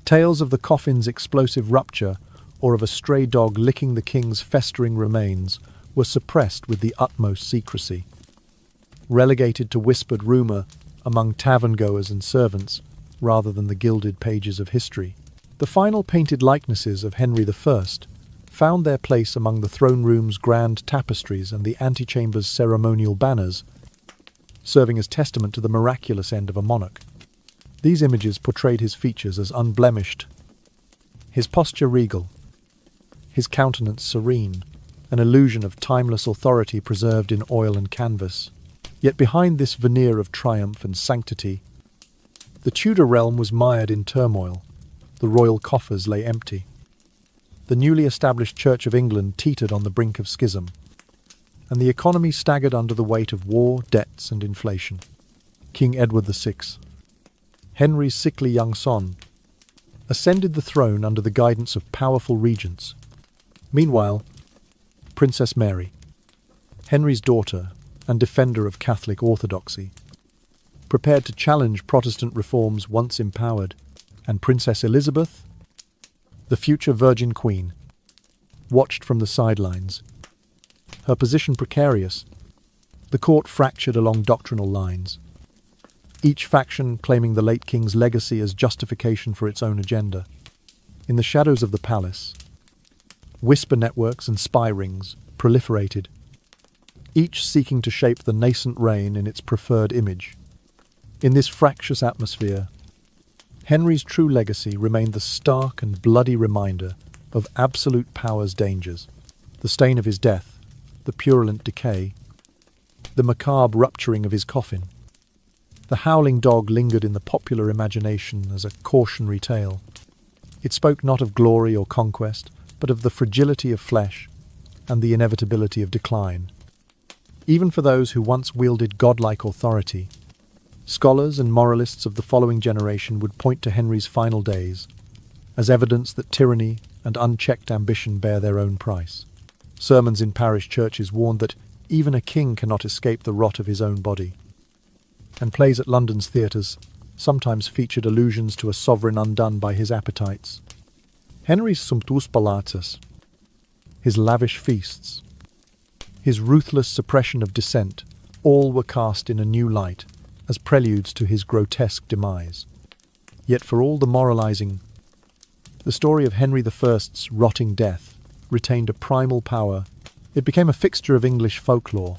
Tales of the coffin's explosive rupture or of a stray dog licking the king's festering remains were suppressed with the utmost secrecy. Relegated to whispered rumour among tavern-goers and servants, rather than the gilded pages of history. The final painted likenesses of Henry I found their place among the throne room's grand tapestries and the antechamber's ceremonial banners, serving as testament to the miraculous end of a monarch. These images portrayed his features as unblemished, his posture regal, his countenance serene, an illusion of timeless authority preserved in oil and canvas. Yet behind this veneer of triumph and sanctity, the Tudor realm was mired in turmoil. The royal coffers lay empty. The newly established Church of England teetered on the brink of schism, and the economy staggered under the weight of war, debts, and inflation. King Edward VI, Henry's sickly young son, ascended the throne under the guidance of powerful regents. Meanwhile, Princess Mary, Henry's daughter and defender of Catholic orthodoxy, prepared to challenge Protestant reforms once empowered, and Princess Elizabeth, the future Virgin Queen, watched from the sidelines. Her position precarious, the court fractured along doctrinal lines, each faction claiming the late king's legacy as justification for its own agenda. In the shadows of the palace, whisper networks and spy rings proliferated, each seeking to shape the nascent reign in its preferred image. In this fractious atmosphere, Henry's true legacy remained the stark and bloody reminder of absolute power's dangers. The stain of his death, the purulent decay, the macabre rupturing of his coffin. The howling dog lingered in the popular imagination as a cautionary tale. It spoke not of glory or conquest, but of the fragility of flesh and the inevitability of decline. Even for those who once wielded godlike authority, scholars and moralists of the following generation would point to Henry's final days as evidence that tyranny and unchecked ambition bear their own price. Sermons in parish churches warned that even a king cannot escape the rot of his own body. And plays at London's theatres sometimes featured allusions to a sovereign undone by his appetites. Henry's sumptuous palaces, his lavish feasts, his ruthless suppression of dissent, all were cast in a new light as preludes to his grotesque demise. Yet for all the moralizing, the story of Henry I's rotting death retained a primal power. It became a fixture of English folklore,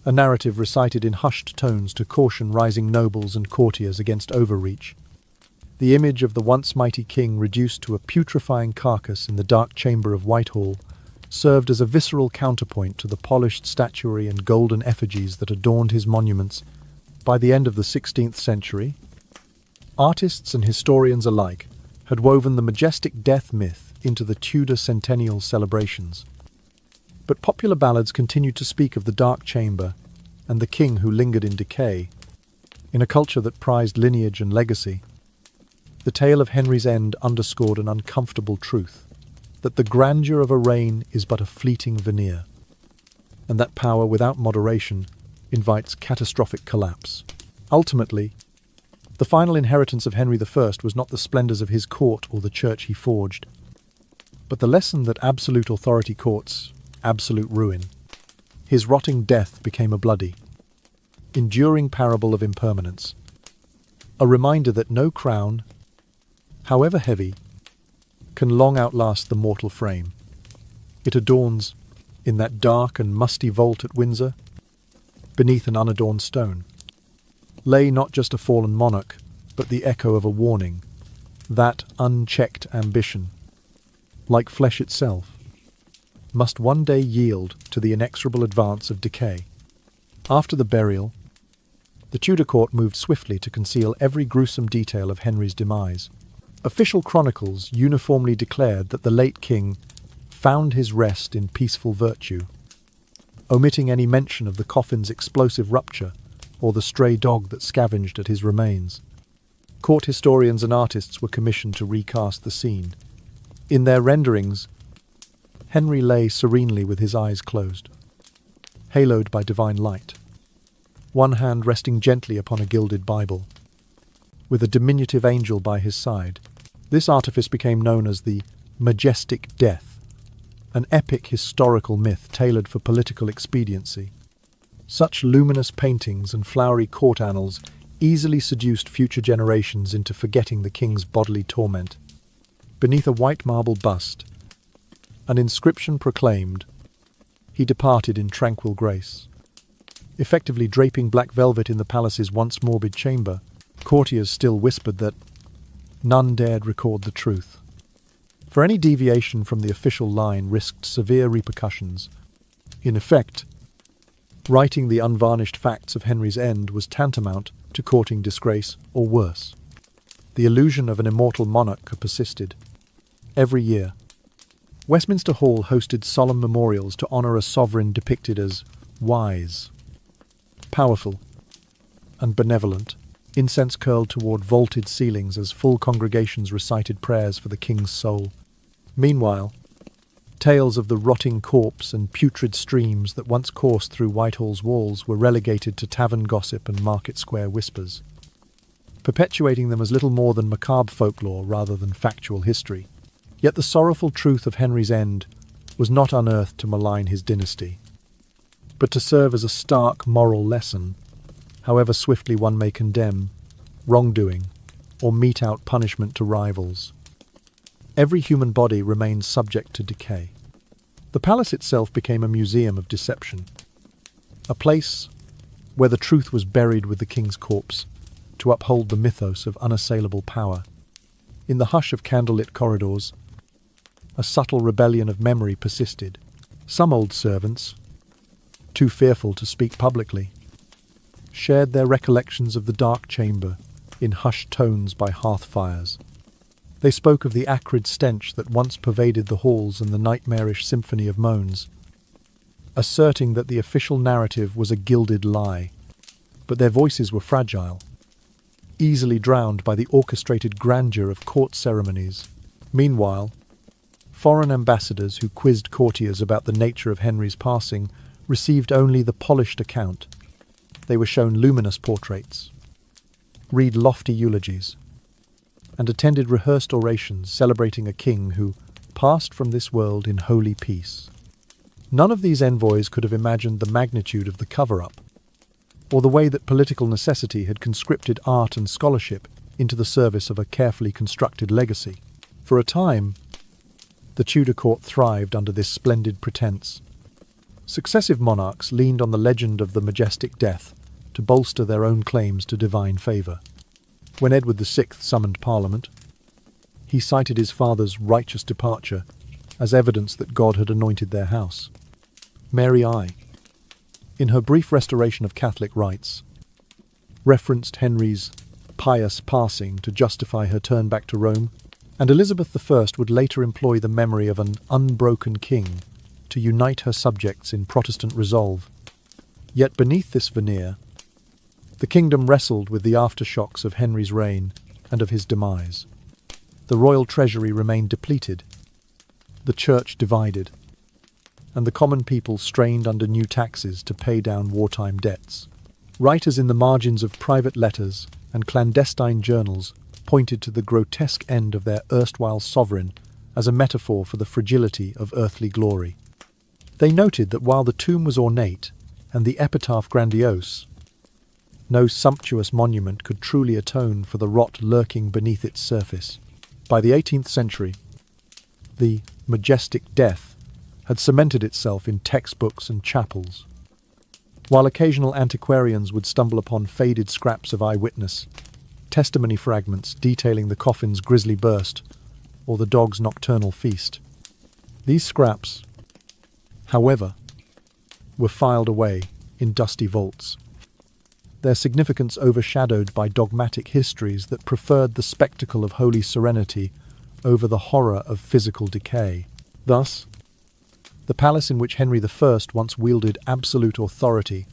a narrative recited in hushed tones to caution rising nobles and courtiers against overreach. The image of the once mighty king reduced to a putrefying carcass in the dark chamber of Whitehall served as a visceral counterpoint to the polished statuary and golden effigies that adorned his monuments. By the end of the 16th century, artists and historians alike had woven the majestic death myth into the Tudor centennial celebrations. But popular ballads continued to speak of the dark chamber and the king who lingered in decay. In a culture that prized lineage and legacy, the tale of Henry's end underscored an uncomfortable truth, that the grandeur of a reign is but a fleeting veneer, and that power without moderation invites catastrophic collapse. Ultimately, the final inheritance of Henry I was not the splendours of his court or the church he forged, but the lesson that absolute authority courts absolute ruin. His rotting death became a bloody, enduring parable of impermanence, a reminder that no crown, however heavy, can long outlast the mortal frame. It adorns, in that dark and musty vault at Windsor, beneath an unadorned stone, lay not just a fallen monarch, but the echo of a warning, that unchecked ambition, like flesh itself, must one day yield to the inexorable advance of decay. After the burial, the Tudor court moved swiftly to conceal every gruesome detail of Henry's demise. Official chronicles uniformly declared that the late king found his rest in peaceful virtue, omitting any mention of the coffin's explosive rupture or the stray dog that scavenged at his remains. Court historians and artists were commissioned to recast the scene. In their renderings, Henry lay serenely with his eyes closed, haloed by divine light, one hand resting gently upon a gilded Bible, with a diminutive angel by his side. This artifice became known as the majestic death, an epic historical myth tailored for political expediency. Such luminous paintings and flowery court annals easily seduced future generations into forgetting the king's bodily torment. Beneath a white marble bust, an inscription proclaimed, "He departed in tranquil grace." Effectively draping black velvet in the palace's once morbid chamber, courtiers still whispered that none dared record the truth. For any deviation from the official line risked severe repercussions. In effect, writing the unvarnished facts of Henry's end was tantamount to courting disgrace or worse. The illusion of an immortal monarch persisted. Every year, Westminster Hall hosted solemn memorials to honour a sovereign depicted as wise, powerful, and benevolent. Incense curled toward vaulted ceilings as full congregations recited prayers for the king's soul. Meanwhile, tales of the rotting corpse and putrid streams that once coursed through Whitehall's walls were relegated to tavern gossip and market square whispers, perpetuating them as little more than macabre folklore rather than factual history. Yet the sorrowful truth of Henry's end was not unearthed to malign his dynasty, but to serve as a stark moral lesson. However swiftly one may condemn wrongdoing or mete out punishment to rivals, every human body remains subject to decay. The palace itself became a museum of deception, a place where the truth was buried with the king's corpse to uphold the mythos of unassailable power. In the hush of candlelit corridors, a subtle rebellion of memory persisted. Some old servants, too fearful to speak publicly, shared their recollections of the dark chamber in hushed tones by hearth fires. They spoke of the acrid stench that once pervaded the halls and the nightmarish symphony of moans, asserting that the official narrative was a gilded lie. But their voices were fragile, easily drowned by the orchestrated grandeur of court ceremonies. Meanwhile, Foreign ambassadors who quizzed courtiers about the nature of Henry's passing received only the polished account. They were shown luminous portraits, read lofty eulogies, and attended rehearsed orations celebrating a king who passed from this world in holy peace. None of these envoys could have imagined the magnitude of the cover-up, or the way that political necessity had conscripted art and scholarship into the service of a carefully constructed legacy. For a time, the Tudor court thrived under this splendid pretense. Successive monarchs leaned on the legend of the majestic death to bolster their own claims to divine favour. When Edward VI summoned Parliament, he cited his father's righteous departure as evidence that God had anointed their house. Mary I, in her brief restoration of Catholic rights, referenced Henry's pious passing to justify her turn back to Rome, and Elizabeth I would later employ the memory of an unbroken king to unite her subjects in Protestant resolve. Yet beneath this veneer, the kingdom wrestled with the aftershocks of Henry's reign and of his demise. The royal treasury remained depleted, the church divided, and the common people strained under new taxes to pay down wartime debts. Writers in the margins of private letters and clandestine journals pointed to the grotesque end of their erstwhile sovereign as a metaphor for the fragility of earthly glory. They noted that while the tomb was ornate and the epitaph grandiose, no sumptuous monument could truly atone for the rot lurking beneath its surface. By the 18th century, the majestic death had cemented itself in textbooks and chapels. While occasional antiquarians would stumble upon faded scraps of eyewitness testimony fragments detailing the coffin's grisly burst or the dog's nocturnal feast, these scraps, however, were filed away in dusty vaults, their significance overshadowed by dogmatic histories that preferred the spectacle of holy serenity over the horror of physical decay. Thus, the palace in which Henry I once wielded absolute authority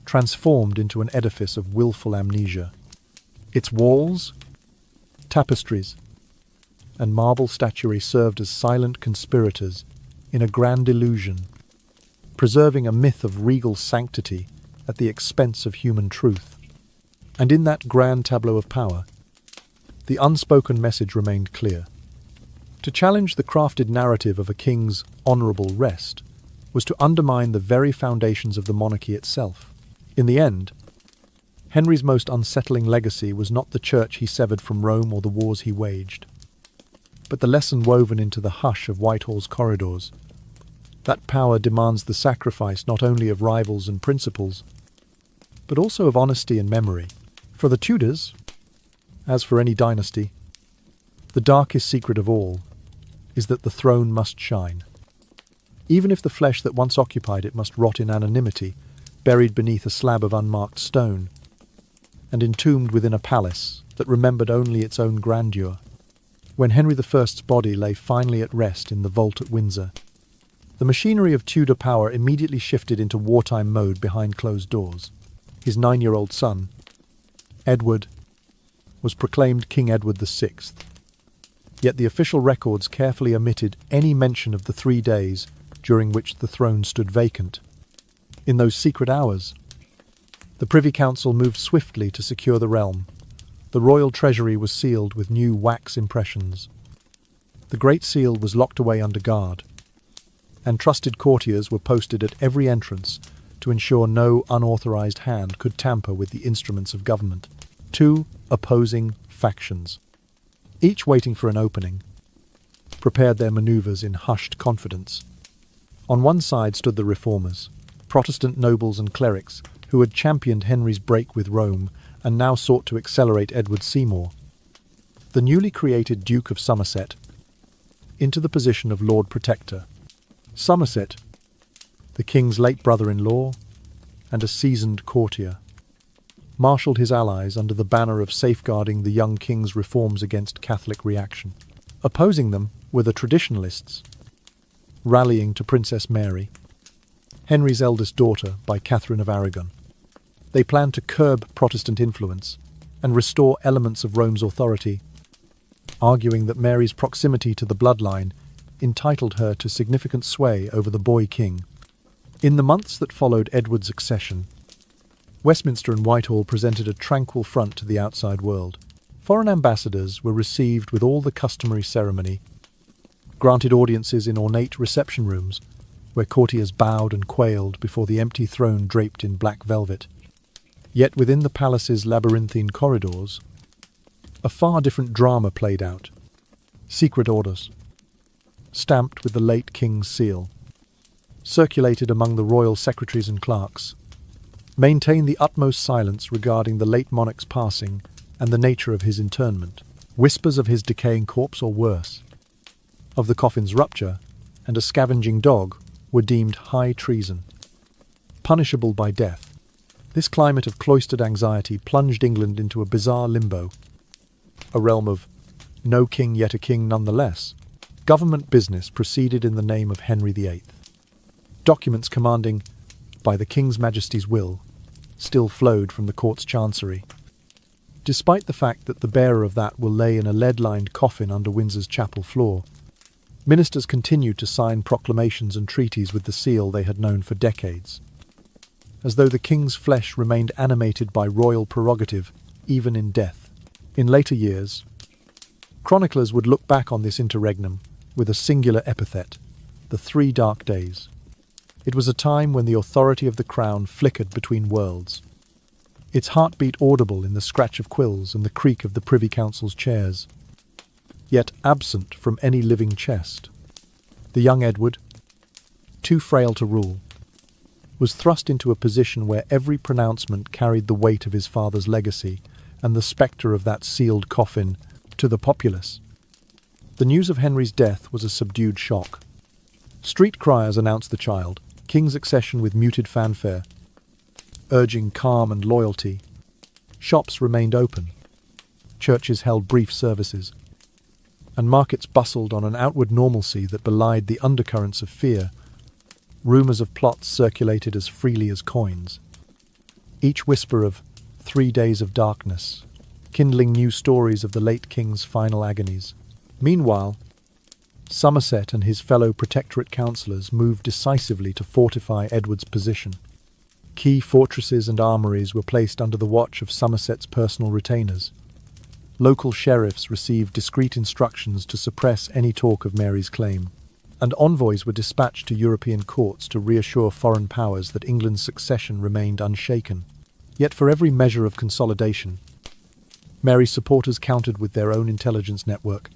transformed into an edifice of willful amnesia. Its walls, tapestries, and marble statuary served as silent conspirators in a grand illusion, preserving a myth of regal sanctity at the expense of human truth. And in that grand tableau of power, the unspoken message remained clear. To challenge the crafted narrative of a king's honourable rest was to undermine the very foundations of the monarchy itself. In the end, Henry's most unsettling legacy was not the church he severed from Rome or the wars he waged, but the lesson woven into the hush of Whitehall's corridors. That power demands the sacrifice not only of rivals and principles, but also of honesty and memory. For the Tudors, as for any dynasty, the darkest secret of all is that the throne must shine. Even if the flesh that once occupied it must rot in anonymity, buried beneath a slab of unmarked stone, and entombed within a palace that remembered only its own grandeur. When Henry I's body lay finally at rest in the vault at Windsor, the machinery of Tudor power immediately shifted into wartime mode behind closed doors. His 9-year-old son, Edward, was proclaimed King Edward VI. Yet the official records carefully omitted any mention of the 3 days during which the throne stood vacant. In those secret hours, the Privy Council moved swiftly to secure the realm. The royal treasury was sealed with new wax impressions. The Great Seal was locked away under guard, and trusted courtiers were posted at every entrance to ensure no unauthorized hand could tamper with the instruments of government. 2 opposing factions, each waiting for an opening, prepared their maneuvers in hushed confidence. On one side stood the reformers, Protestant nobles and clerics who had championed Henry's break with Rome and now sought to accelerate Edward Seymour, the newly created Duke of Somerset, into the position of Lord Protector. Somerset, the king's late brother-in-law and a seasoned courtier, marshalled his allies under the banner of safeguarding the young king's reforms against Catholic reaction. Opposing them were the traditionalists, rallying to Princess Mary, Henry's eldest daughter by Catherine of Aragon. They planned to curb Protestant influence and restore elements of Rome's authority, arguing that Mary's proximity to the bloodline entitled her to significant sway over the boy king. In the months that followed Edward's accession, Westminster and Whitehall presented a tranquil front to the outside world. Foreign ambassadors were received with all the customary ceremony, granted audiences in ornate reception rooms, where courtiers bowed and quailed before the empty throne draped in black velvet. Yet within the palace's labyrinthine corridors, a far different drama played out. Secret orders, stamped with the late king's seal, circulated among the royal secretaries and clerks, maintained the utmost silence regarding the late monarch's passing and the nature of his interment. Whispers of his decaying corpse or worse, of the coffin's rupture and a scavenging dog, were deemed high treason, punishable by death. This climate of cloistered anxiety plunged England into a bizarre limbo, a realm of no king yet a king nonetheless. Government business proceeded in the name of Henry VIII. Documents commanding, by the King's Majesty's will, still flowed from the court's chancery, despite the fact that the bearer of that will lay in a lead-lined coffin under Windsor's chapel floor. Ministers continued to sign proclamations and treaties with the seal they had known for decades, as though the king's flesh remained animated by royal prerogative, even in death. In later years, chroniclers would look back on this interregnum with a singular epithet, the 3 dark days. It was a time when the authority of the crown flickered between worlds, its heartbeat audible in the scratch of quills and the creak of the Privy Council's chairs, yet absent from any living chest. The young Edward, too frail to rule, was thrust into a position where every pronouncement carried the weight of his father's legacy and the spectre of that sealed coffin to the populace. The news of Henry's death was a subdued shock. Street criers announced the child, king's accession with muted fanfare, urging calm and loyalty. Shops remained open, churches held brief services, and markets bustled on an outward normalcy that belied the undercurrents of fear. Rumours of plots circulated as freely as coins, each whisper of 3 days of darkness, kindling new stories of the late king's final agonies. Meanwhile, Somerset and his fellow protectorate councillors moved decisively to fortify Edward's position. Key fortresses and armouries were placed under the watch of Somerset's personal retainers. Local sheriffs received discreet instructions to suppress any talk of Mary's claim, and envoys were dispatched to European courts to reassure foreign powers that England's succession remained unshaken. Yet for every measure of consolidation, Mary's supporters countered with their own intelligence network,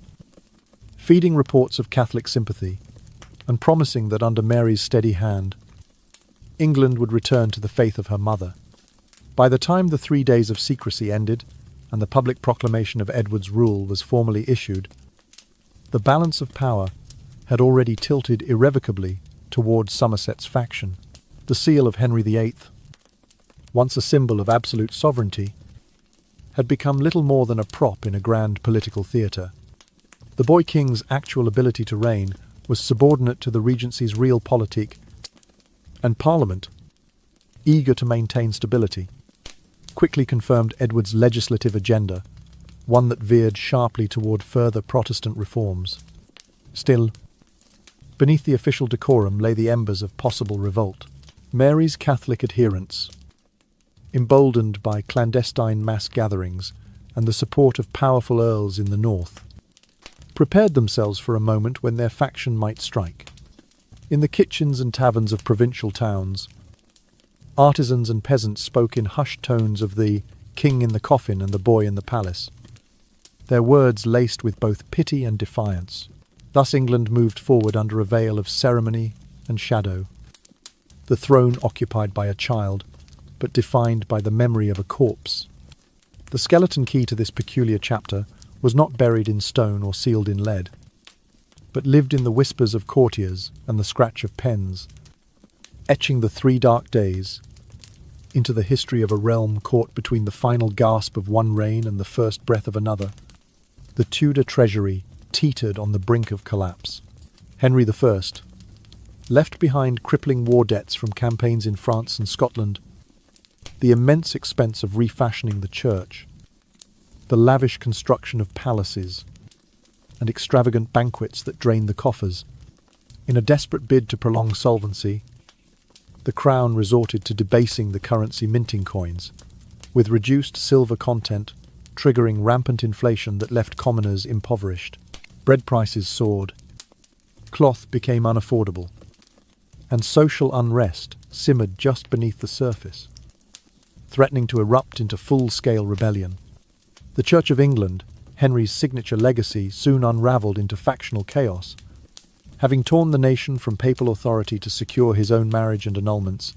feeding reports of Catholic sympathy and promising that under Mary's steady hand, England would return to the faith of her mother. By the time the 3 days of secrecy ended and the public proclamation of Edward's rule was formally issued, the balance of power had already tilted irrevocably towards Somerset's faction. The seal of Henry VIII, once a symbol of absolute sovereignty, had become little more than a prop in a grand political theatre. The boy king's actual ability to reign was subordinate to the regency's real politique, and Parliament, eager to maintain stability, quickly confirmed Edward's legislative agenda, one that veered sharply toward further Protestant reforms. Still, beneath the official decorum lay the embers of possible revolt. Mary's Catholic adherents, emboldened by clandestine mass gatherings and the support of powerful earls in the north, prepared themselves for a moment when their faction might strike. In the kitchens and taverns of provincial towns, artisans and peasants spoke in hushed tones of the king in the coffin and the boy in the palace, their words laced with both pity and defiance. Thus England moved forward under a veil of ceremony and shadow, the throne occupied by a child, but defined by the memory of a corpse. The skeleton key to this peculiar chapter was not buried in stone or sealed in lead, but lived in the whispers of courtiers and the scratch of pens, etching the 3 dark days into the history of a realm caught between the final gasp of one reign and the first breath of another. The Tudor treasury teetered on the brink of collapse. Henry I, left behind crippling war debts from campaigns in France and Scotland, the immense expense of refashioning the church, the lavish construction of palaces, and extravagant banquets that drained the coffers. In a desperate bid to prolong solvency, the crown resorted to debasing the currency minting coins, with reduced silver content triggering rampant inflation that left commoners impoverished. Bread prices soared, cloth became unaffordable, and social unrest simmered just beneath the surface, threatening to erupt into full-scale rebellion. The Church of England, Henry's signature legacy, soon unravelled into factional chaos. Having torn the nation from papal authority to secure his own marriage and annulments,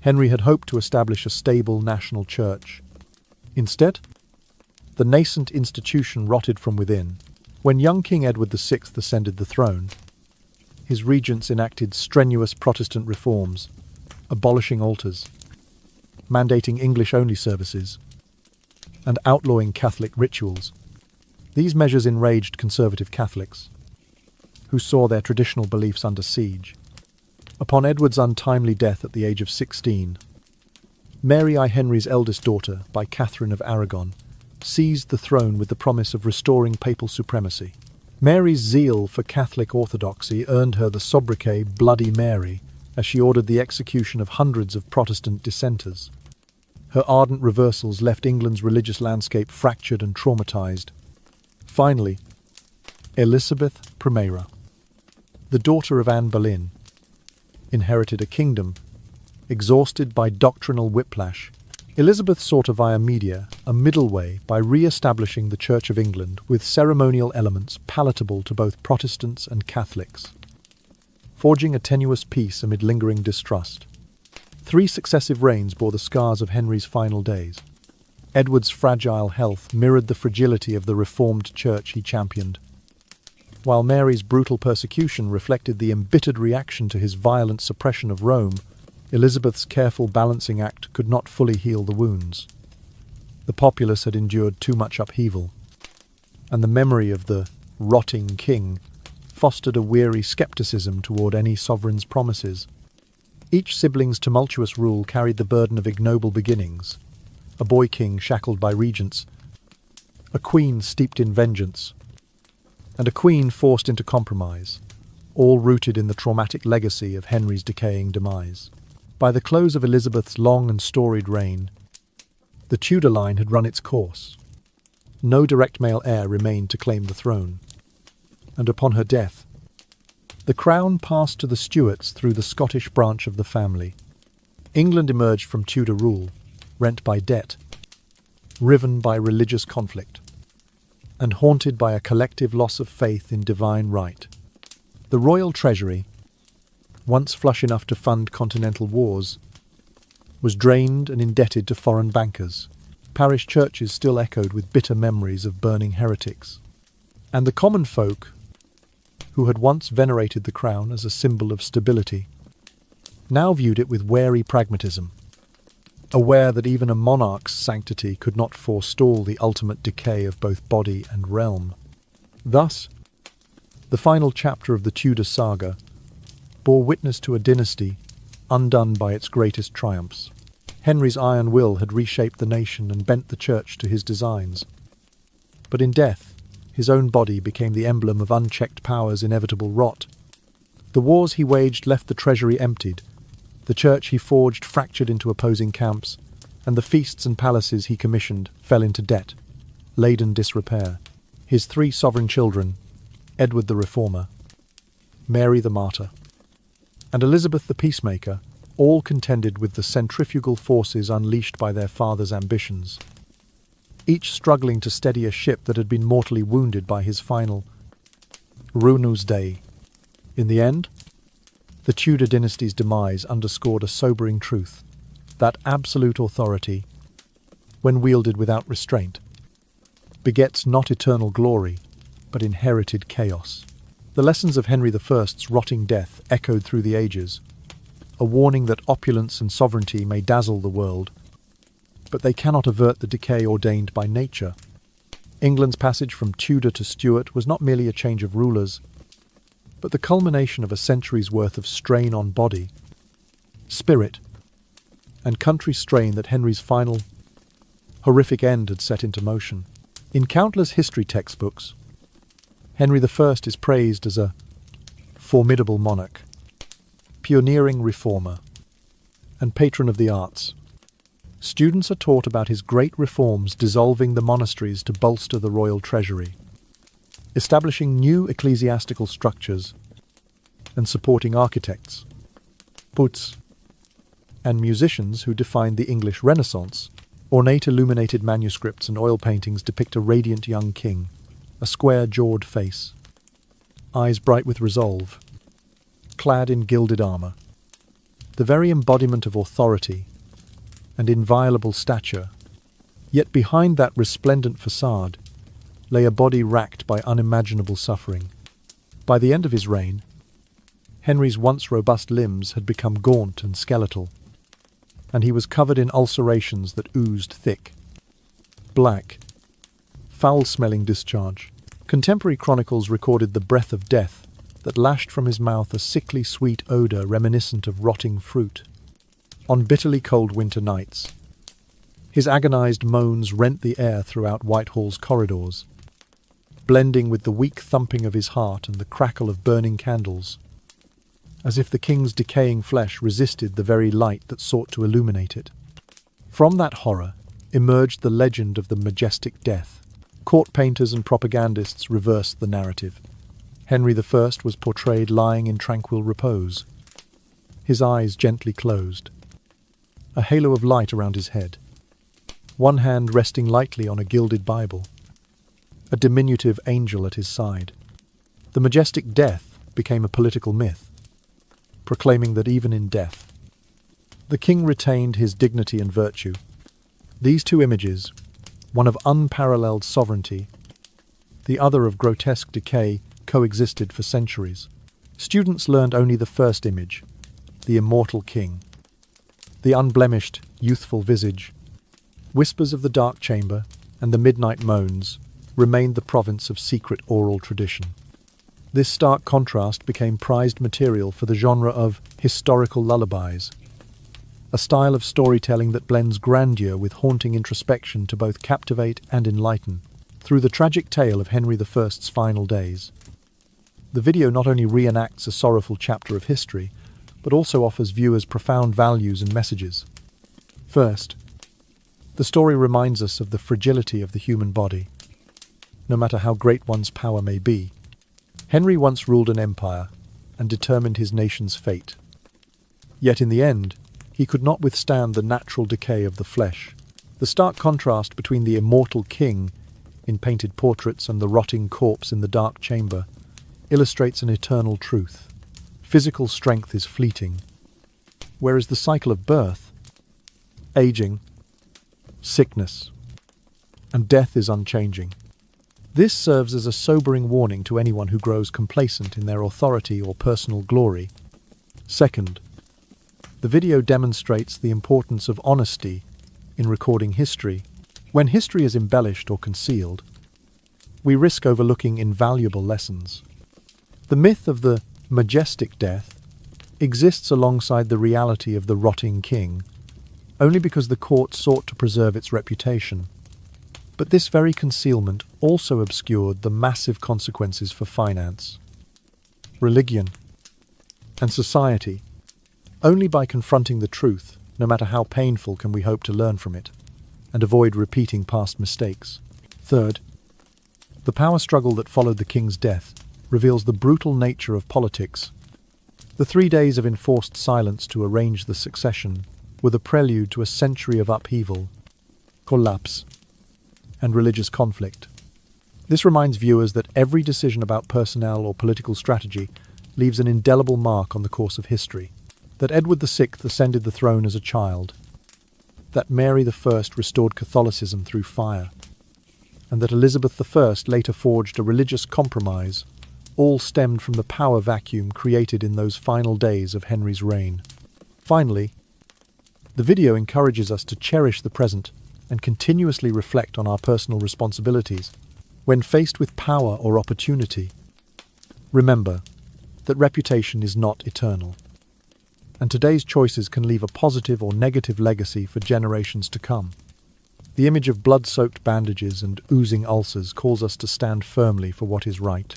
Henry had hoped to establish a stable national church. Instead, the nascent institution rotted from within. When young King Edward VI ascended the throne, his regents enacted strenuous Protestant reforms, abolishing altars, mandating English-only services, and outlawing Catholic rituals. These measures enraged conservative Catholics, who saw their traditional beliefs under siege. Upon Edward's untimely death at the age of 16, Mary I. Henry's eldest daughter, by Catherine of Aragon, seized the throne with the promise of restoring papal supremacy. Mary's zeal for Catholic orthodoxy earned her the sobriquet Bloody Mary, as she ordered the execution of hundreds of Protestant dissenters. Her ardent reversals left England's religious landscape fractured and traumatized. Finally, Elizabeth Primera, the daughter of Anne Boleyn, inherited a kingdom exhausted by doctrinal whiplash. Elizabeth sought a via media, a middle way, by re-establishing the Church of England with ceremonial elements palatable to both Protestants and Catholics, forging a tenuous peace amid lingering distrust. 3 successive reigns bore the scars of Henry's final days. Edward's fragile health mirrored the fragility of the Reformed Church he championed, while Mary's brutal persecution reflected the embittered reaction to his violent suppression of Rome. Elizabeth's careful balancing act could not fully heal the wounds. The populace had endured too much upheaval, and the memory of the rotting king fostered a weary skepticism toward any sovereign's promises. Each sibling's tumultuous rule carried the burden of ignoble beginnings: a boy king shackled by regents, a queen steeped in vengeance, and a queen forced into compromise, all rooted in the traumatic legacy of Henry's decaying demise. By the close of Elizabeth's long and storied reign, the Tudor line had run its course. No direct male heir remained to claim the throne, and upon her death, the crown passed to the Stuarts through the Scottish branch of the family. England emerged from Tudor rule, rent by debt, riven by religious conflict, and haunted by a collective loss of faith in divine right. The royal treasury, once flush enough to fund continental wars, was drained and indebted to foreign bankers. Parish churches still echoed with bitter memories of burning heretics, and the common folk, who had once venerated the crown as a symbol of stability, now viewed it with wary pragmatism, aware that even a monarch's sanctity could not forestall the ultimate decay of both body and realm. Thus, the final chapter of the Tudor saga bore witness to a dynasty undone by its greatest triumphs. Henry's iron will had reshaped the nation and bent the church to his designs. But in death, his own body became the emblem of unchecked power's inevitable rot. The wars he waged left the treasury emptied, the church he forged fractured into opposing camps, and the feasts and palaces he commissioned fell into debt, laden disrepair. His 3 sovereign children, Edward the Reformer, Mary the Martyr, and Elizabeth the Peacemaker, all contended with the centrifugal forces unleashed by their father's ambitions, each struggling to steady a ship that had been mortally wounded by his final Runus Dei. In the end, the Tudor dynasty's demise underscored a sobering truth, that absolute authority, when wielded without restraint, begets not eternal glory, but inherited chaos. The lessons of Henry I's rotting death echoed through the ages, a warning that opulence and sovereignty may dazzle the world, but they cannot avert the decay ordained by nature. England's passage from Tudor to Stuart was not merely a change of rulers, but the culmination of a century's worth of strain on body, spirit, and country strain that Henry's final, horrific end had set into motion. In countless history textbooks, Henry I is praised as a formidable monarch, pioneering reformer, and patron of the arts. Students are taught about his great reforms dissolving the monasteries to bolster the royal treasury, establishing new ecclesiastical structures, and supporting architects, poets, and musicians who defined the English Renaissance. Ornate illuminated manuscripts and oil paintings depict a radiant young king, a square-jawed face, eyes bright with resolve, clad in gilded armor. The very embodiment of authority and inviolable stature. Yet behind that resplendent facade lay a body racked by unimaginable suffering. By the end of his reign, Henry's once robust limbs had become gaunt and skeletal, and he was covered in ulcerations that oozed thick, black, foul-smelling discharge. Contemporary chronicles recorded the breath of death that lashed from his mouth, a sickly sweet odour reminiscent of rotting fruit. On bitterly cold winter nights, his agonized moans rent the air throughout Whitehall's corridors, blending with the weak thumping of his heart and the crackle of burning candles, as if the king's decaying flesh resisted the very light that sought to illuminate it. From that horror emerged the legend of the majestic death. Court painters and propagandists reversed the narrative. Henry I was portrayed lying in tranquil repose, his eyes gently closed, a halo of light around his head, one hand resting lightly on a gilded Bible, a diminutive angel at his side. The majestic death became a political myth, proclaiming that even in death, the king retained his dignity and virtue. These two images, one of unparalleled sovereignty, the other of grotesque decay, coexisted for centuries. Students learned only the first image, the immortal king, the unblemished, youthful visage. Whispers of the dark chamber and the midnight moans remained the province of secret oral tradition. This stark contrast became prized material for the genre of historical lullabies, a style of storytelling that blends grandeur with haunting introspection to both captivate and enlighten. Through the tragic tale of Henry I's final days, the video not only reenacts a sorrowful chapter of history, but also offers viewers profound values and messages. First, the story reminds us of the fragility of the human body. No matter how great one's power may be, Henry once ruled an empire and determined his nation's fate. Yet in the end, he could not withstand the natural decay of the flesh. The stark contrast between the immortal king in painted portraits and the rotting corpse in the dark chamber illustrates an eternal truth. Physical strength is fleeting, whereas the cycle of birth, aging, sickness, and death is unchanging. This serves as a sobering warning to anyone who grows complacent in their authority or personal glory. Second, the video demonstrates the importance of honesty in recording history. When history is embellished or concealed, we risk overlooking invaluable lessons. The myth of the majestic death exists alongside the reality of the rotting king, only because the court sought to preserve its reputation. But this very concealment also obscured the massive consequences for finance, religion, and society. Only by confronting the truth, no matter how painful, can we hope to learn from it and avoid repeating past mistakes. Third, the power struggle that followed the king's death reveals the brutal nature of politics. The 3 days of enforced silence to arrange the succession were the prelude to a century of upheaval, collapse, and religious conflict. This reminds viewers that every decision about personnel or political strategy leaves an indelible mark on the course of history. That Edward VI ascended the throne as a child, that Mary I restored Catholicism through fire, and that Elizabeth I later forged a religious compromise, all stemmed from the power vacuum created in those final days of Henry's reign. Finally, the video encourages us to cherish the present and continuously reflect on our personal responsibilities when faced with power or opportunity. Remember that reputation is not eternal, and today's choices can leave a positive or negative legacy for generations to come. The image of blood-soaked bandages and oozing ulcers calls us to stand firmly for what is right.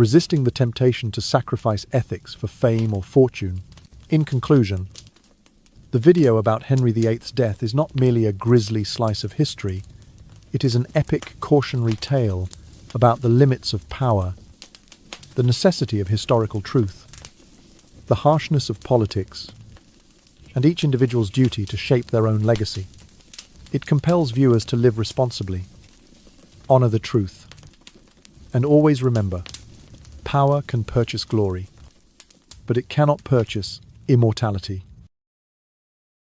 resisting the temptation to sacrifice ethics for fame or fortune. In conclusion, the video about Henry VIII's death is not merely a grisly slice of history, it is an epic cautionary tale about the limits of power, the necessity of historical truth, the harshness of politics, and each individual's duty to shape their own legacy. It compels viewers to live responsibly, honor the truth, and always remember, power can purchase glory, but it cannot purchase immortality.